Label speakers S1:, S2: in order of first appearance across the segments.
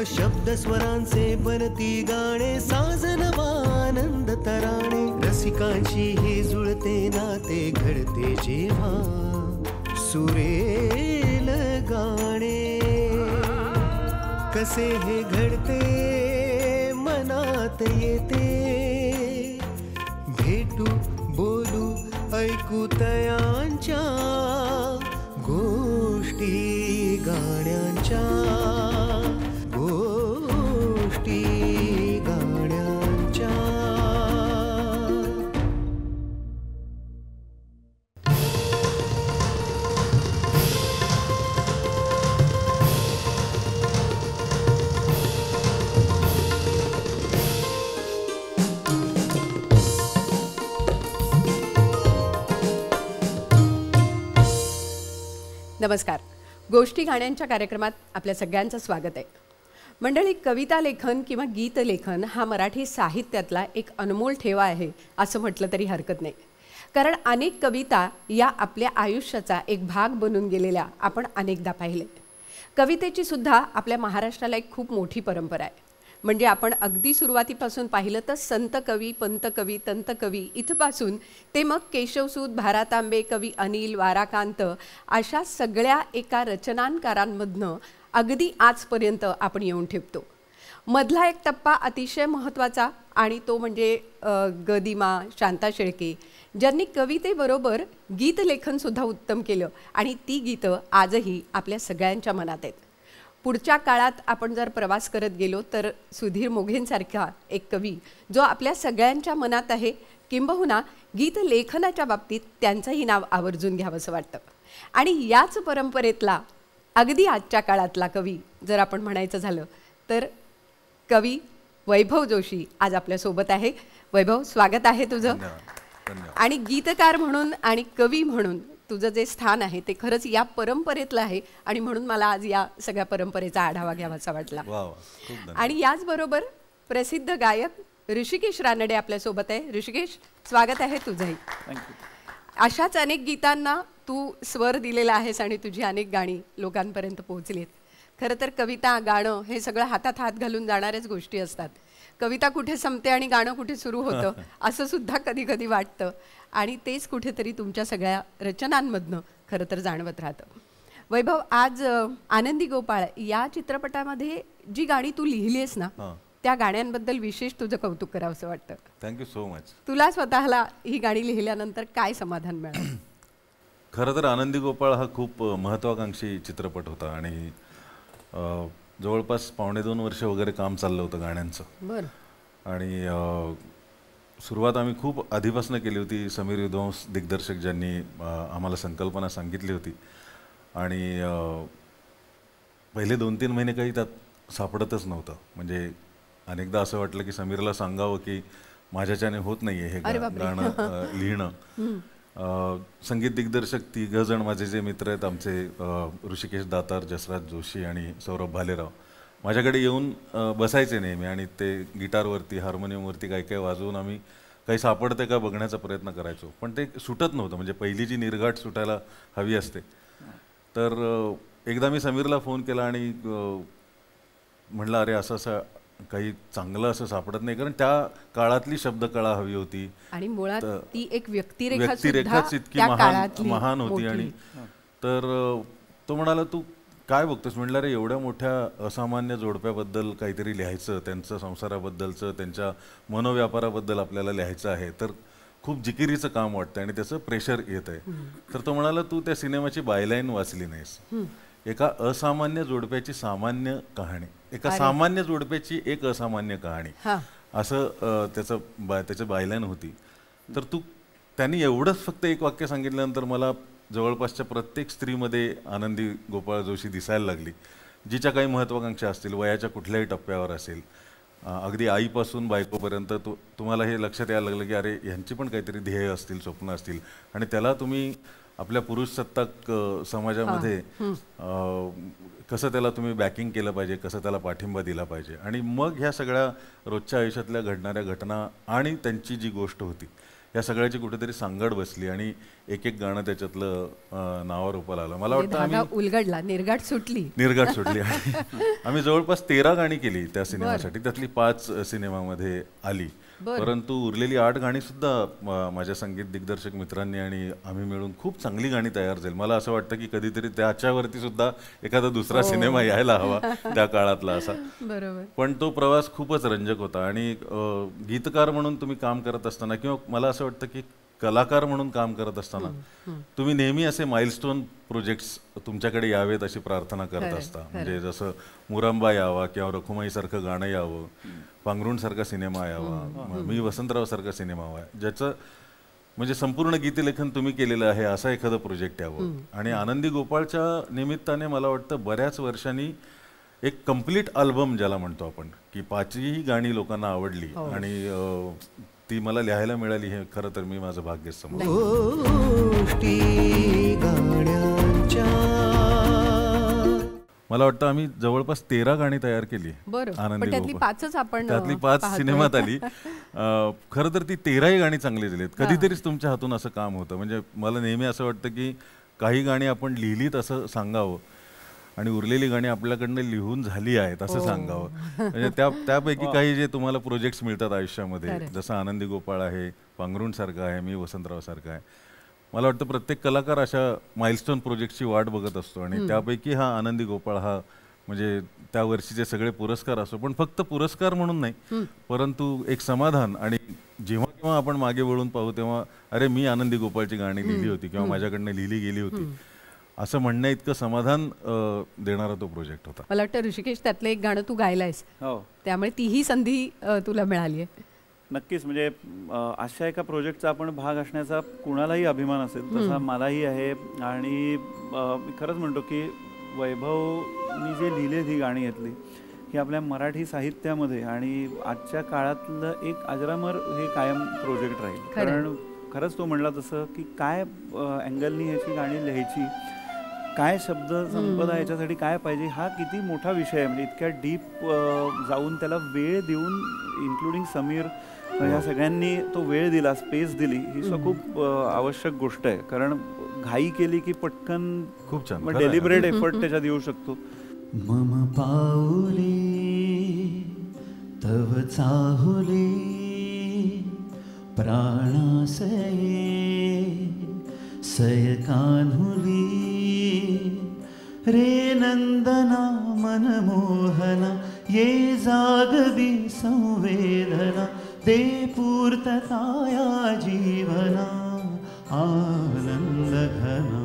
S1: शब्द स्वरांचे बनती गाणे, साजन आनंद तराणे, रसिकांची ही जुळते नाते, घडते जेव्हा सुरेल गाणे. कसे हे घडते मनात येते, भेटू बोलू ऐकू तयांच्या गोष्टी गाण्यांच्या, गोष्टी गाण्यांच्या.
S2: नमस्कार. गोष्टी गाण्यांच्या कार्यक्रमात आपल्या सगळ्यांचं स्वागत आहे. मंडळी, कविता लेखन किंवा गीत लेखन हा मराठी साहित्यातला एक अनमोल ठेवा आहे असं म्हटलं तरी हरकत नाही. कारण अनेक कविता या आपल्या आयुष्याचा एक भाग बनून गेलेल्या आपण अनेकदा पाहिले. कवितेची सुद्धा आपल्या महाराष्ट्राला एक खूप मोठी परंपरा आहे. म्हणजे आपण अगदी सुरुवातीपासून पाहिलं तर संत कवी, पंत कवी, तंत कवी इथपासून ते मग केशवसूत, भारातांबे, कवी अनिल, वाराकांत अशा सगळ्या एका रचनांकारांमधनं अगदी आजपर्यंत आपण येऊन ठेवतो. मधला एक टप्पा अतिशय महत्त्वाचा आणि तो म्हणजे गदिमा, शांता शेळके, ज्यांनी कवितेबरोबर गीतलेखनसुद्धा उत्तम केलं आणि ती गीतं आजही आपल्या सगळ्यांच्या मनात आहेत. पुढच्या काळात आपण जर प्रवास करत गेलो तर सुधीर मोघेंसारखा एक कवी जो आपल्या सगळ्यांच्या मनात आहे, किंबहुना गीत लेखनाच्या बाबतीत त्यांचंही नाव आवर्जून घ्यावंसं वाटतं. आणि याच परंपरेतला अगदी आजच्या काळातला कवी जर आपण म्हणायचं झालं तर कवी वैभव जोशी आज आपल्यासोबत आहे. वैभव, स्वागत आहे तुझं. आणि गीतकार म्हणून आणि कवी म्हणून तुझं जे स्थान आहे ते खरंच या परंपरेतलं आहे आणि म्हणून मला आज या सगळ्या परंपरेचा आढावा घ्यावासा वाटला. आणि याचबरोबर प्रसिद्ध गायक ऋषिकेश रानडे आपल्यासोबत आहे. ऋषिकेश, स्वागत आहे तुझंही. अशाच अनेक गीतांना तू स्वर दिलेला आहेस आणि तुझी अनेक गाणी लोकांपर्यंत पोहोचलीत. खरं तर कविता, गाणं हे सगळं हातात हात घालून जाणाऱ्याच गोष्टी असतात. कविता कुठे संपते आणि गाणं कुठे सुरू होतं असं सुद्धा कधी कधी वाटतं आणि तेच कुठेतरी तुमच्या सगळ्या रचनांमधनं खरं तर जाणवत राहतं. वैभव, आज आनंदी गोपाळ या चित्रपटामध्ये जी गाणी तू लिहिली आहेस ना, त्या गाण्यांबद्दल विशेष तुझं कौतुक करावंसं वाटतं.
S3: Thank you so much.
S2: तुला स्वतःला ही गाणी लिहिल्यानंतर काय समाधान मिळालं?
S3: खरं तर आनंदी गोपाळ हा खूप महत्त्वाकांक्षी चित्रपट होता आणि जवळपास 1.5-2 वर्ष वगैरे काम चाललं होतं गाण्यांचं.
S2: बरं.
S3: आणि सुरुवात आम्ही खूप आधीपासून केली होती. समीर विद्वांस दिग्दर्शक ज्यांनी आम्हाला संकल्पना सांगितली होती आणि पहिले 2-3 महिने काही त्यात सापडतच नव्हतं. म्हणजे अनेकदा असं वाटलं की समीरला सांगावं की माझ्याच्याने होत नाही आहे हे गाणं लिहिणं. संगीत दिग्दर्शक 3 जण माझे जे मित्र आहेत आमचे, ऋषिकेश दातार, जसराज जोशी आणि सौरभ भालेराव, माझ्याकडे येऊन बसायचे नेहमी आणि ते गिटारवरती, हार्मोनियमवरती काही काही वाजवून आम्ही काही सापडते का बघण्याचा प्रयत्न करायचो. पण ते सुटत नव्हतं. म्हणजे पहिली जी निर्घाट सुटायला हवी असते. तर एकदा मी समीरला फोन केला आणि म्हणलं, अरे असं असं काही चांगलं असं सापडत नाही, कारण त्या काळातली शब्दकळा हवी होती आणि
S2: मुळात ती एक
S3: व्यक्तिरेखाच इतकी महान होती. आणि तर तो म्हणाला, तू काय बघतोस? म्हटलं, अरे एवढ्या मोठ्या असामान्य जोडप्याबद्दल काहीतरी लिहायचं, त्यांचं संसाराबद्दलचं, त्यांच्या मनोव्यापाराबद्दल आपल्याला लिहायचं आहे, तर खूप जिकिरीचं काम वाटतं आणि त्याचं प्रेशर येत आहे. तर तो म्हणाला, तू त्या सिनेमाची बायलाईन वाचली नाहीस. एका असामान्य जोडप्याची सामान्य कहाणी, एका सामान्य जोडप्याची एक असामान्य कहाणी, असं त्याचं बायलाईन होती. तर त्यांनी एवढंच फक्त एक वाक्य सांगितल्यानंतर मला जवळपासच्या प्रत्येक स्त्रीमध्ये आनंदी गोपाळ जोशी दिसायला लागली, जिच्या काही महत्त्वाकांक्षा असतील, वयाच्या कुठल्याही टप्प्यावर असेल, अगदी आईपासून बायकोपर्यंत. तुम्हाला हे लक्षात यायला लागलं की अरे ह्यांची पण काहीतरी ध्येय असतील, स्वप्न असतील आणि त्याला तुम्ही आपल्या पुरुषसत्ताक समाजामध्ये कसं त्याला तुम्ही बॅकिंग केलं पाहिजे, कसं त्याला पाठिंबा दिला पाहिजे, आणि मग ह्या सगळ्या रोजच्या आयुष्यातल्या घडणाऱ्या घटना आणि त्यांची जी गोष्ट होती या सगळ्याची कुठेतरी सांगड बसली आणि एक एक गाणं त्याच्यातलं नावारूपाला आलं. मला वाटतं आम्ही
S2: उलगडला, निर्गाट सुटली
S3: आणि आम्ही जवळपास 13 गाणी केली त्या सिनेमासाठी. त्यातली 5 सिनेमामध्ये आली, परंतु उरलेली 8 गाणी सुद्धा माझ्या संगीत दिग्दर्शक मित्रांनी आणि आम्ही मिळून खूप चांगली गाणी तयार झाली. मला असं वाटतं की कधीतरी त्याच्यावरती सुद्धा एखादा दुसरा सिनेमा यायला हवा त्या काळातला असा.
S2: बरोबर.
S3: पण तो प्रवास खूपच रंजक होता. आणि गीतकार म्हणून तुम्ही काम करत असताना किंवा मला असं वाटतं की कलाकार म्हणून काम करत असताना तुम्ही नेहमी असे माइलस्टोन प्रोजेक्ट्स तुमच्याकडे यावेत अशी प्रार्थना करत असता. म्हणजे जसं मुरंबा यावा किंवा रखुमाई सारखं गाणं यावं, पांघरुण सारखा सिनेमा यावा, मी वसंतराव सारखा सिनेमा हवा, ज्याचं म्हणजे संपूर्ण गीतलेखन तुम्ही केलेलं आहे असं एखादं प्रोजेक्ट यावं. आणि आनंदी गोपाळच्या निमित्ताने मला वाटतं बऱ्याच वर्षांनी एक कंप्लीट अल्बम ज्याला म्हणतो आपण, की 5ही गाणी लोकांना आवडली आणि ती मला लिहायला मिळाली, हे खरं तर मी माझं भाग्य समजतो. मला वाटतं आम्ही जवळपास 13 गाणी तयार केली आनंदी गोपाळ. त्यातली 5 सिनेमात आली. खरं तर ती 13ही गाणी चांगली झालीत. कधीतरीच तुमच्या हातून असं काम होतं. म्हणजे मला नेहमी असं वाटतं की काही गाणी आपण लिहिलीत असं सांगावं आणि उरलेली गाणी आपल्याकडनं लिहून झाली आहेत असं सांगावं. म्हणजे त्यापैकी काही जे तुम्हाला प्रोजेक्ट्स मिळतात आयुष्यामध्ये, जसं आनंदी गोपाळ आहे, पांघरुण सारखं आहे, मी वसंतराव सारखं आहे, मला वाटतं प्रत्येक कलाकार अशा माइलस्टोन प्रोजेक्टची वाट बघत असतो. आणि त्यापैकी हा आनंदी गोपाळ हा म्हणजे त्या वर्षीचे सगळे पुरस्कार असो, पण फक्त पुरस्कार म्हणून नाही, परंतु एक समाधान. आणि जेव्हा केव्हा आपण मागे वळून पाहू तेव्हा अरे मी आनंदी गोपाळची गाणी लिहिली होती किंवा माझ्याकडनं लिहिली गेली होती असं म्हणण्या इतकं समाधान देणारा तो प्रोजेक्ट होता.
S2: मला वाटतं ऋषिकेश त्यातलं एक गाणं तू गायलायस, त्यामुळे तीही संधी तुला मिळाली आहे.
S4: नक्कीच. म्हणजे अशा एका प्रोजेक्टचा आपण भाग असण्याचा कुणालाही अभिमान असेल तसा मलाही आहे. आणि मी खरंच म्हणतो की वैभवनी जे लिहिले ही गाणी घेतली ही आपल्या मराठी साहित्यामध्ये आणि आजच्या काळातलं एक अजरामर हे कायम प्रोजेक्ट राहील. कारण खरंच तो म्हणला तसं की काय अँगलनी ह्याची गाणी लिहायची, काय शब्द संपदा याच्यासाठी काय पाहिजे, हा किती मोठा विषय आहे. म्हणजे इतक्या डीप जाऊन त्याला वेळ देऊन इन्क्लुडिंग समीर ह्या सगळ्यांनी तो वेळ दिला, स्पेस दिली, ही सुद्धा खूप आवश्यक गोष्ट आहे. कारण घाई केली की पटकन
S3: खूप छान
S4: डेलिबरेट एफर्ट त्याच्यात येऊ शकतो.
S1: मम पाऊली तव चाहुली प्राणासये सय कान्हुली रे नंदना मनमोहना ये जागवी संवेदना दे पूर्तताया जीवना आनंद घना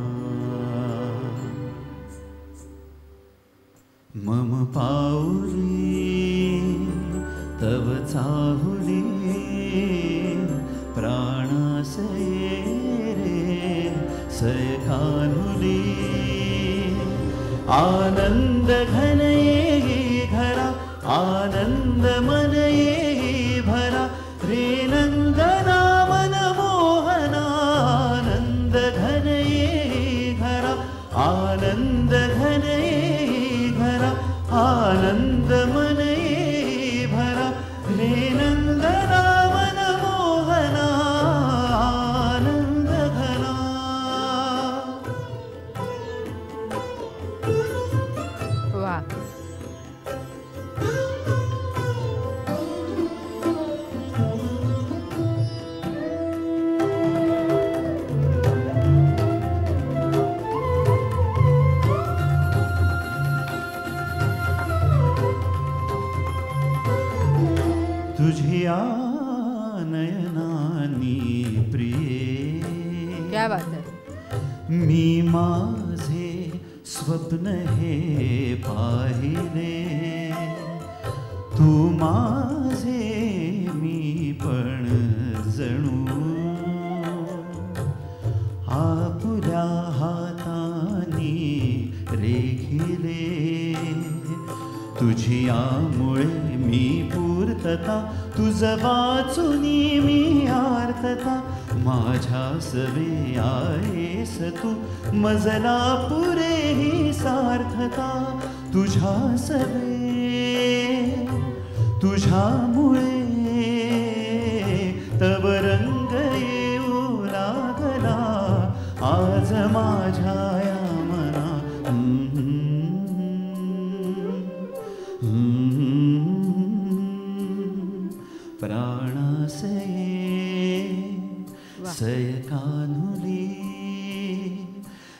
S1: मम पाऊली तव चाहुली प्राणासये रे सय कान्हुली आनंद घन ये घरा आनंद मन ये भरा रे नंदना मन मोहना आनंद घन ये घरा आनंद घन ये घरा आनंद मन ये भरा रे नंदना मन मोहना आनंद घना.
S2: वा,
S1: तुझिया नयनानी प्रिये
S2: क्या बात आहे.
S1: मी माझे स्वप्न हे पाहिले तू माझे मी पण जणू आपुल्या हातानी रेखिले तुझी यामुळे मी पूर्तता तुझ वाचुनी मी आर्त सार्थता माझ्या सवे आहेस तू मजला पुरे ही सार्थता तुझ्या सवे तुझ्यामुळे तव रंग येऊ लागला आज माझ्या या मना प्राणासये सय कान्हुली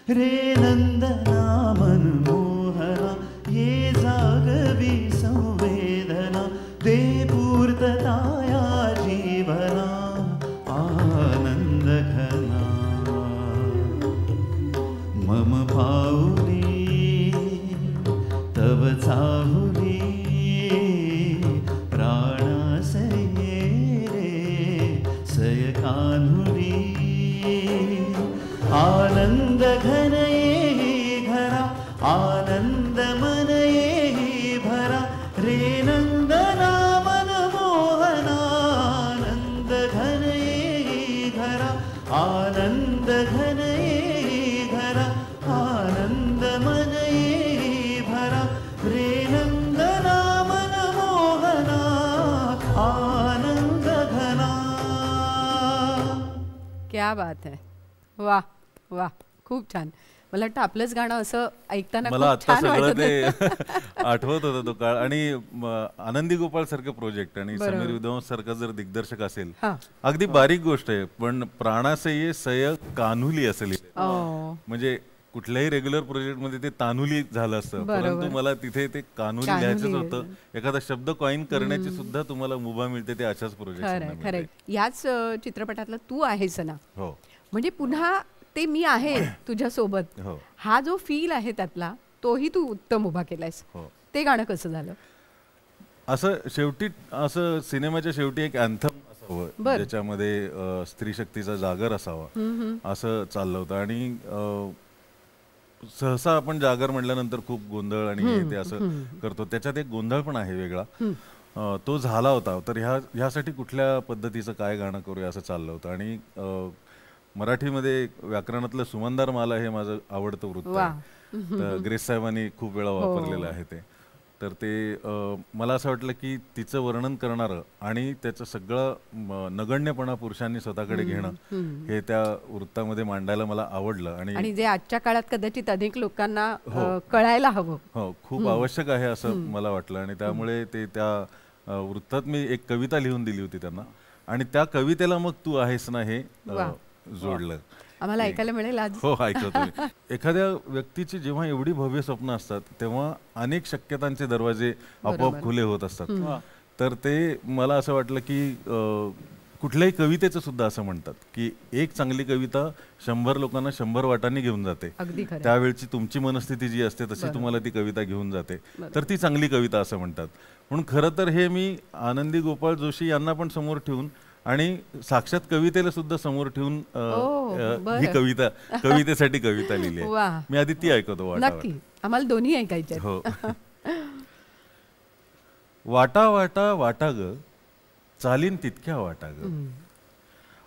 S1: रे नंदना मनमोहना ये जागवी संवेदना दे पूर्तता या जीवना आनंद घना मम पाऊली तव चाहुली प्राणासये रे सय कान्हुली आनंद घन ये घरा आनंद मन ये भरा रे नंदना मनमोहना आनंद घन ये घरा आनंद घन ये घरा आनंद मन ये भरा रे नंदना मनमोहना आनंद घना.
S2: क्या बात आहे. वा वा खूप छान. मला वाटतं आपलंच गाणं असं ऐकताना
S3: मला
S2: खूप
S3: आता
S2: छान
S3: सगळं
S2: वाटत
S3: ते
S2: होतं.
S3: आठवत होता तो काळ. आणि आनंदी गोपाळ सारखं प्रोजेक्ट आणि
S2: बरोबर.
S3: समीर विद्वांस सारखा जर दिग्दर्शक असेल,
S2: हा.
S3: अगदी बारीक गोष्ट आहे, पण प्राणासये सय कान्हुली असेल
S2: ओ,
S3: म्हणजे कुठल्याही रेग्युलर प्रोजेक्ट मध्ये ते तान्हुली झालं असतं,
S2: बरोबर.
S3: परंतु मला तिथे ते कान्हुली
S2: कान्हुली
S3: लिहायचंच होतं. एखादा शब्द कॉइन करण्याची सुद्धा तुम्हाला मुभा मिळते ते अशाच
S2: खरंय
S3: प्रोजेक्ट.
S2: खरंय. याच चित्रपटातला तू आहेस ना,
S3: हो
S2: म्हणजे पुन्हा ते मी आहे तुझ्या सोबत
S3: हो
S2: हा जो फील आहे त्यातला तोही तू उत्तम उभा केलायस.
S3: हो.
S2: ते गाणं कसं झालं?
S3: असं शेवटी असं सिनेमाच्या शेवटी एक अँथम असावं
S2: बरं.
S3: ज्याच्यामध्ये स्त्री शक्तीचा जागर असावा असं चाललं होतं. आणि सहसा आपण जागर म्हटल्यानंतर खूप गोंधळ आणि हे ते असं करतो, त्याच्यात एक गोंधळ पण आहे वेगळा. तो झाला होता. तर ह्यासाठी कुठल्या पद्धतीचं काय गाणं करूया असं चाललं होतं. आणि मराठीमध्ये व्याकरणातलं सुमनदार माला हे माझं आवडतं वृत्त आहे. तर ग्रेस साहेबांनी खूप वेळा वापरलेलं आहे ते. तर ते मला असं वाटलं की तिचं वर्णन करणारं आणि त्याचं सगळं नगण्यपणा पुरुषांनी स्वतःकडे घेणं हे त्या वृत्तामध्ये मांडायला मला आवडलं.
S2: आणि जे आजच्या काळात कदाचित अनेक लोकांना कळायला हवं.
S3: हो, खूप आवश्यक आहे असं मला वाटलं. आणि त्यामुळे ते त्या वृत्तात मी एक कविता लिहून दिली होती त्यांना, आणि त्या कवितेला मग तू आहेस ना हे जोडलं.
S2: आम्हाला ऐकायला मिळेल आज.
S3: हो, ऐकतो. एखाद्या व्यक्तीची जेव्हा एवढी भव्य स्वप्न असतात तेव्हा अनेक शक्यतांचे दरवाजे आपोआप खुले होत असतात. तर ते मला असं वाटलं की कुठल्याही कवितेचं सुद्धा असं म्हणतात की एक चांगली कविता 100 लोकांना 100 वाटांनी घेऊन जाते.
S2: अगदी खरं.
S3: त्यावेळची तुमची मनस्थिती जी असते तशी तुम्हाला ती कविता घेऊन जाते, तर ती चांगली कविता असं म्हणतात. म्हणून खरं तर हे मी आनंदी गोपाळ जोशी यांना पण समोर ठेवून आणि साक्षात कवितेला सुद्धा समोर ठेवून ही कवितेसाठी कविता लिहिली आहे. मी आधी ती ऐकतो.
S2: नक्की, आम्हाला दोन्ही ऐकायचे.
S3: हो. वाटा वाटा वाटा ग चालीन तितक्या वाटा ग,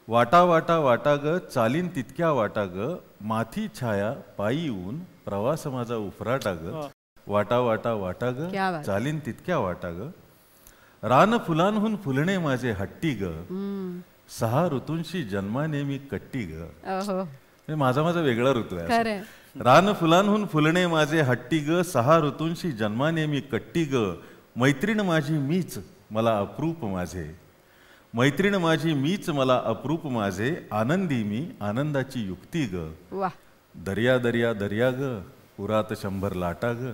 S3: वाटा वाटा वाटा ग चालीन तितक्या वाटा ग, माथी छाया पायी येऊन प्रवास माझा उफराटा ग, वाटा वाटा वाटा ग चालीन तितक्या वाटा ग, रान फुलांहून फुलणे माझे हट्टी ग, 6 ऋतूंशी जन्माने मी कट्टी ग. माझा वेगळा ऋतू आहे. रान फुलांहून फुलणे माझे हट्टी ग, 6 ऋतूंशी जन्माने मी कट्टी ग, मैत्रीण माझी मीच मला अप्रूप माझे, मैत्रीण माझी मीच मला अप्रूप माझे, आनंदी मी आनंदाची युक्ती ग, दर्या दर्या दर्या ग उरात 100 लाटा ग,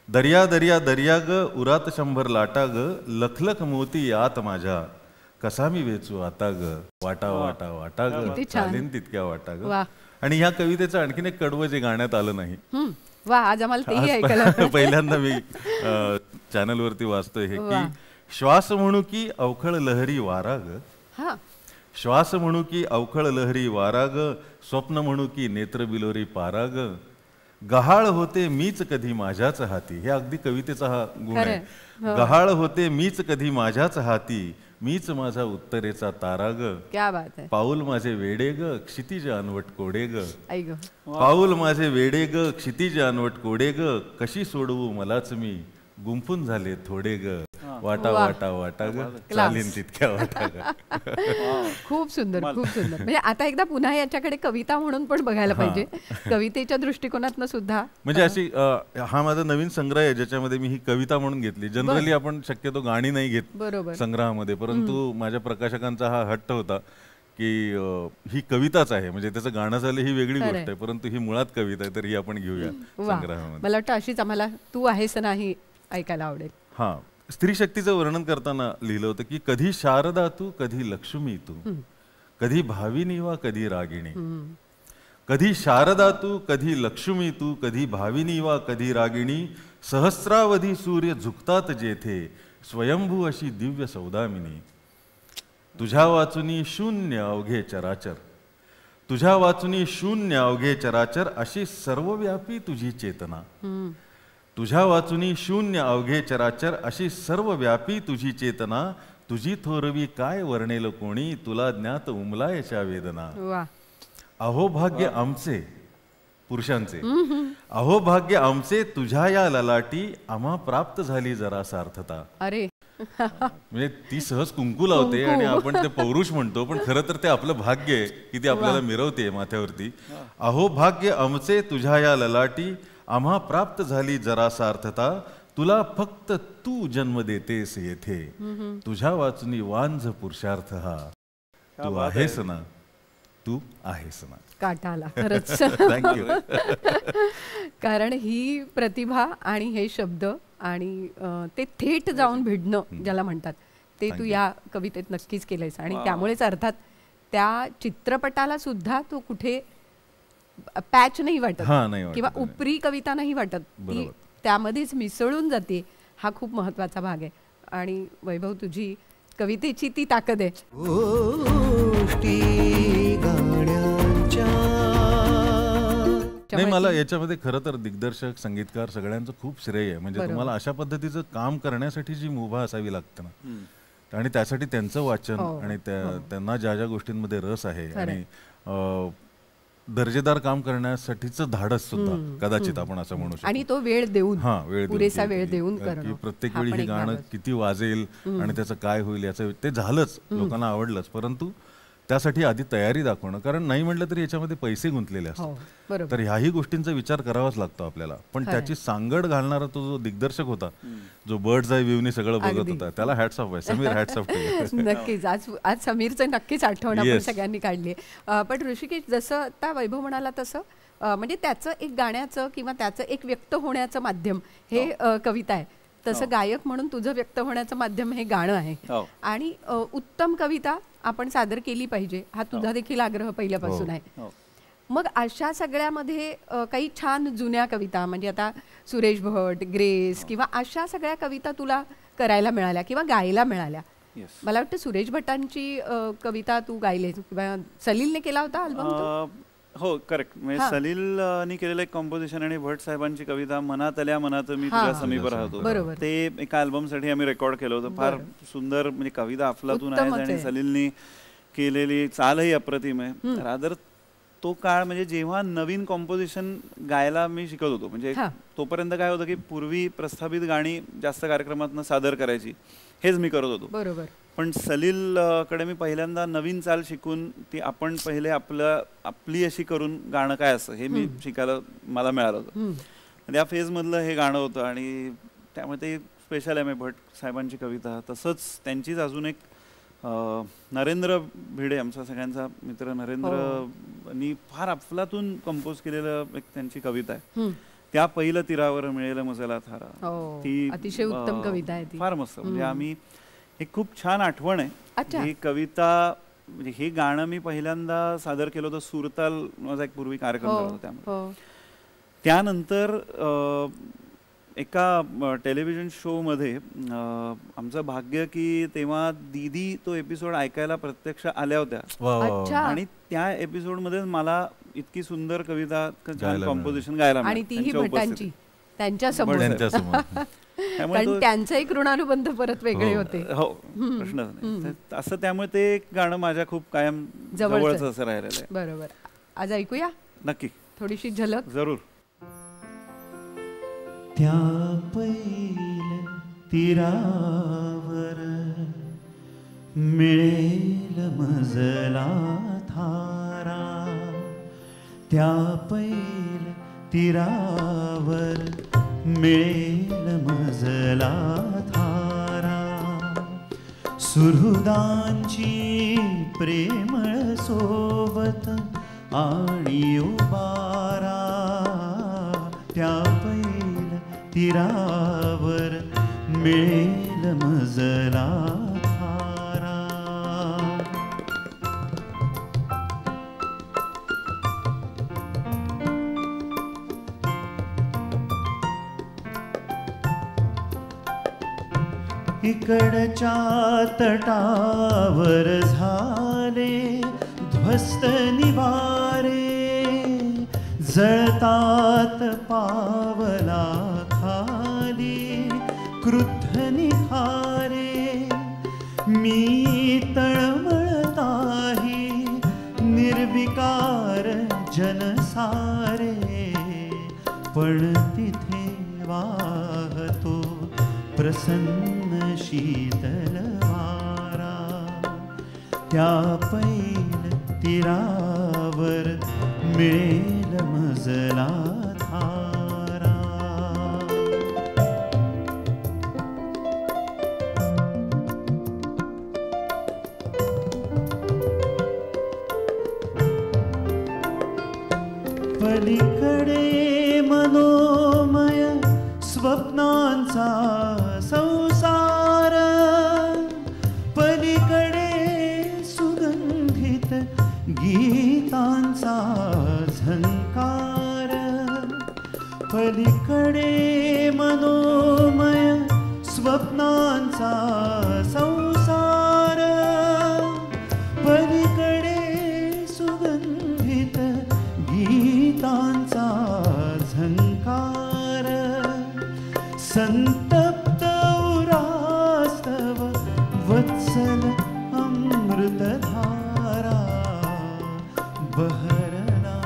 S3: दर्या दर्या दर्या ग उरात 100 लाटा ग, लखलख मोती आत माझ्या कसा मी वेचू आता ग, वाटा वाटा वाटा ग चालीन तितक्या वाटा ग. आणि ह्या कवितेचं आणखीन एक कडवं जे गाण्यात आलं नाही,
S2: आज आम्हाला तेही ऐकायला
S3: पहिल्यांदा मी चॅनलवरती वाचतोय हे की, श्वास म्हणू की अवखळ लहरी वारा ग, श्वास म्हणू की अवखळ लहरी वारा ग, स्वप्न म्हणू की नेत्र बिलोरी पारा ग, गहाळ होते मीच कधी माझ्याच हाती. हे अगदी कवितेचा हा गुण आहे. गहाळ होते मीच कधी माझ्याच हाती, मीच माझा उत्तरेचा तारा ग,
S2: क्या बात आहे.
S3: पाऊल माझे वेडे ग, क्षितिज अनवट कोडे ग,
S2: आई ग.
S3: पाऊल माझे वेडे ग, क्षितिज अनवट कोडे ग, कशी सोडवू मलाच मी, गुंफून झाले थोडे ग, वाटा वाटा वाटा ग, चालीन तितक्या वाटा ग.
S2: खूप सुंदर, खूप सुंदर. म्हणजे आता एकदा पुन्हा याच्याकडे कविता म्हणून पण बघायला पाहिजे, कवितेच्या दृष्टिकोनातनं सुद्धा.
S3: म्हणजे अशी हा माझा नवीन संग्रह आहे ज्याच्यामध्ये मी ही कविता म्हणून घेतली. जनरली आपण शक्यतो गाणी नाही घेत
S2: बरोबर
S3: संग्रहामध्ये, परंतु माझ्या प्रकाशकांचा हा हट्ट होता की ही कविताच आहे, म्हणजे त्याचं गाणं झालं ही वेगळी गोष्ट आहे, परंतु ही मुळात कविता आहे, तर ही आपण घेऊया संग्रहामध्ये.
S2: मला वाटतं अशीच आम्हाला तू आहेस नाही ऐकायला आवडेल.
S3: हा, स्त्री शक्तीचं वर्णन करताना लिहिलं होतं की कधी शारदा तू, कधी लक्ष्मी तू, कधी भाविनी वा कधी रागिणी, कधी शारदा तू, कधी लक्ष्मी तू, कधी भाविनी वा कधी रागिणी, सहस्रावधी सूर्य झुकतात जेथे, स्वयंभू अशी दिव्य सौदामिनी, तुझ्या वाचुनी शून्य अवघे चराचर, तुझ्या वाचुनी शून्य अवघे चराचर, अशी सर्वव्यापी तुझी चेतना, तुझ्या वाचुनी शून्य अवघे चराचर, अशी सर्वव्यापी तुझी चेतना, तुझी थोरवी काय वर्णेल कोणी, तुला ज्ञात उमलायच्या वेदना. अहो भाग्य आमचे, पुरुषांचे, अहो भाग्य आमचे, तुझ्या या ललाटी, आम्हा प्राप्त झाली जरा सार्थता.
S2: अरे
S3: म्हणजे ती सहज कुंकू लावते आणि आपण ते पौरुष म्हणतो, पण खरं तर ते आपलं भाग्य आहे की ती आपल्याला मिरवते माथ्यावरती. अहो भाग्य आमचे, तुझ्या या ललाटी, आम्हा प्राप्त झाली जरा सार्थता, तुला फक्त तू जन्म देतेस येथे, तुझ्या वाचुनी वांझ पुरुषार्थ हा, तू आहेस ना, तू आहेस ना.
S2: काटा आला खरंच.
S3: थँक्यू.
S2: कारण ही प्रतिभा आणि हे शब्द आणि ते थेट जाऊन भिडणं ज्याला म्हणतात, ते तू या कवितेत नक्कीच केलंयस. आणि त्यामुळेच अर्थात त्या चित्रपटाला सुद्धा तू कुठे पॅच नाही वाटत किंवा उपरी कविता नाही वाटत, ती त्यामध्येच मिसळून जाते. हा खूप महत्वाचा भाग आहे. आणि वैभव, तुझी कवितेची ती ताकद आहे.
S3: नाही, मला याच्यामध्ये खरं तर दिग्दर्शक, संगीतकार सगळ्यांचं खूप श्रेय आहे. म्हणजे तुम्हाला अशा पद्धतीचं काम करण्यासाठी जी मुभा असावी लागते ना, आणि त्यासाठी त्यांचं वाचन आणि त्यांना ज्या ज्या गोष्टींमध्ये रस आहे आणि दर्जेदार काम करण्यासाठीचं धाडस सुद्धा कदाचित आपण असं म्हणू शकतो.
S2: आणि तो वेळ देऊन, पुरेसा वेळ देऊन
S3: करणं, प्रत्येक वेळी हे गाणं किती वाजेल आणि त्याचं काय होईल याचं ते झालंच, लोकांना आवडलंच, परंतु त्यासाठी आधी तयारी दाखवणं, कारण नाही म्हटलं तरी याच्यामध्ये पैसे गुंतलेले असतात, तर ह्याही गोष्टींचा विचार करावाच लागतो आपल्याला. पण त्याची सांगड घालणारा तो जो दिग्दर्शक होता, जो बर्ड्स आय व्ह्यूनी सगळं बघत होता, त्याला हॅट्स ऑफ आहे. Sameer, hats off.
S2: नक्कीच आज समीरचं नक्कीच आठवण आपण सगळ्यांनी काढली. पण ऋषिकेश, जसं आता वैभव म्हणाला तसं म्हणजे त्याचं एक गाण्याचं किंवा त्याचं एक व्यक्त होण्याचं माध्यम हे कविता आहे, तसं गायक म्हणून तुझं व्यक्त होण्याचं माध्यम हे गाणं आहे. आणि उत्तम कविता आपण सादर केली पाहिजे, हा तुझा देखील आग्रह पहिल्यापासून आहे. मग अशा सगळ्यामध्ये काही छान जुन्या कविता, म्हणजे आता सुरेश भट, ग्रेस किंवा अशा सगळ्या कविता तुला करायला मिळाल्या किंवा गायला मिळाल्या. मला वाटतं सुरेश भटांची कविता तू गायलीस किंवा सलीलने केला होता अल्बम.
S4: हो, करेक्ट. म्हणजे सलीलनी केलेलं एक कॉम्पोजिशन आणि भट साहेबांची कविता मनात आल्या मनात मी तुझ्या समीप राहतो, ते एका अल्बमसाठी आम्ही रेकॉर्ड केलं होतं. फार सुंदर, म्हणजे कविता अफलातून आहे आणि सलीलनी केलेली चालही अप्रतिम आहे. रादर तो काळ, म्हणजे जेव्हा नवीन कॉम्पोजिशन गायला मी शिकत होतो, म्हणजे तोपर्यंत काय होतं की पूर्वी प्रस्थापित गाणी जास्त कार्यक्रमातनं सादर करायची, हेच मी करत होतो.
S2: बरोबर.
S4: पण सलील कडे मी पहिल्यांदा नवीन चाल शिकून ती आपण पहिले आपली अशी करून गाणं काय असं हे मी शिकायला मला मिळालं होतं. त्या फेजमधलं हे गाणं होतं आणि त्यामुळे ते स्पेशल आहे. भट साहेबांची कविता, तसंच त्यांचीच अजून एक नरेंद्र भिडे, आमचा सगळ्यांचा मित्र नरेंद्रनी फार अफलातून कंपोज केलेलं एक त्यांची कविता आहे, त्या पहिलं तीरावर मिळेल मजला थारा.
S2: ती अतिशय उत्तम कविता आहे,
S4: फार मस्त. म्हणजे आम्ही एक खूप छान आठवण आहे ही कविता. म्हणजे हे गाणं मी पहिल्यांदा सादर केलं होतं, सुरताल माझा एक पूर्वी कार्यक्रम झाला होता, त्यामुळे त्यानंतर एका टेलिव्हिजन शो मध्ये आमचं भाग्य की तेव्हा दीदी तो एपिसोड ऐकायला प्रत्यक्ष आल्या होत्या आणि त्या एपिसोड मध्ये मला इतकी सुंदर कविता, कॉम्पोजिशन गायला
S2: आणि तीही भटांची त्यांच्या समोर. कारण त्यांचाही ऋणानुबंध परत वेगळे होते.
S4: हो, प्रश्नच नाही. असं त्यामुळे ते गाणं माझ्या खूप कायम जवळचं असं राहिलेलं आहे.
S2: बरोबर. आज ऐकूया
S4: नक्की
S2: थोडीशी झलक.
S4: जरूर.
S1: त्या पैल तीरावर मिळेल मजला थारा, त्या पैल तीरावर मिळेल मजला थारा, सुहृदांची प्रेमळ सोबत आणि उबारा, त्या पैल तीरावर मिळेल मजला थारा. इकडच्या तटावर झाले ध्वस्त निवारे, जळतात पावला खाली क्रुद्ध निखारे, मी तळमळताही निर्विकार जनसारे, पण तिथे वाहतो प्रसन्न शीतल वारा, त्या पैल तीरावर मिळेल मजला थारा. पलीकडे मनोमय स्वप्नांचा संसार, पलीकडे सुगंधित गीतांचा झंकार, पलीकडे मनोमय स्वप्नांचा संसार, पलीकडे सुगंधित गीतांचा झंकार, संतप्त उरास्तव वत्सल अमृतधारा, बहरला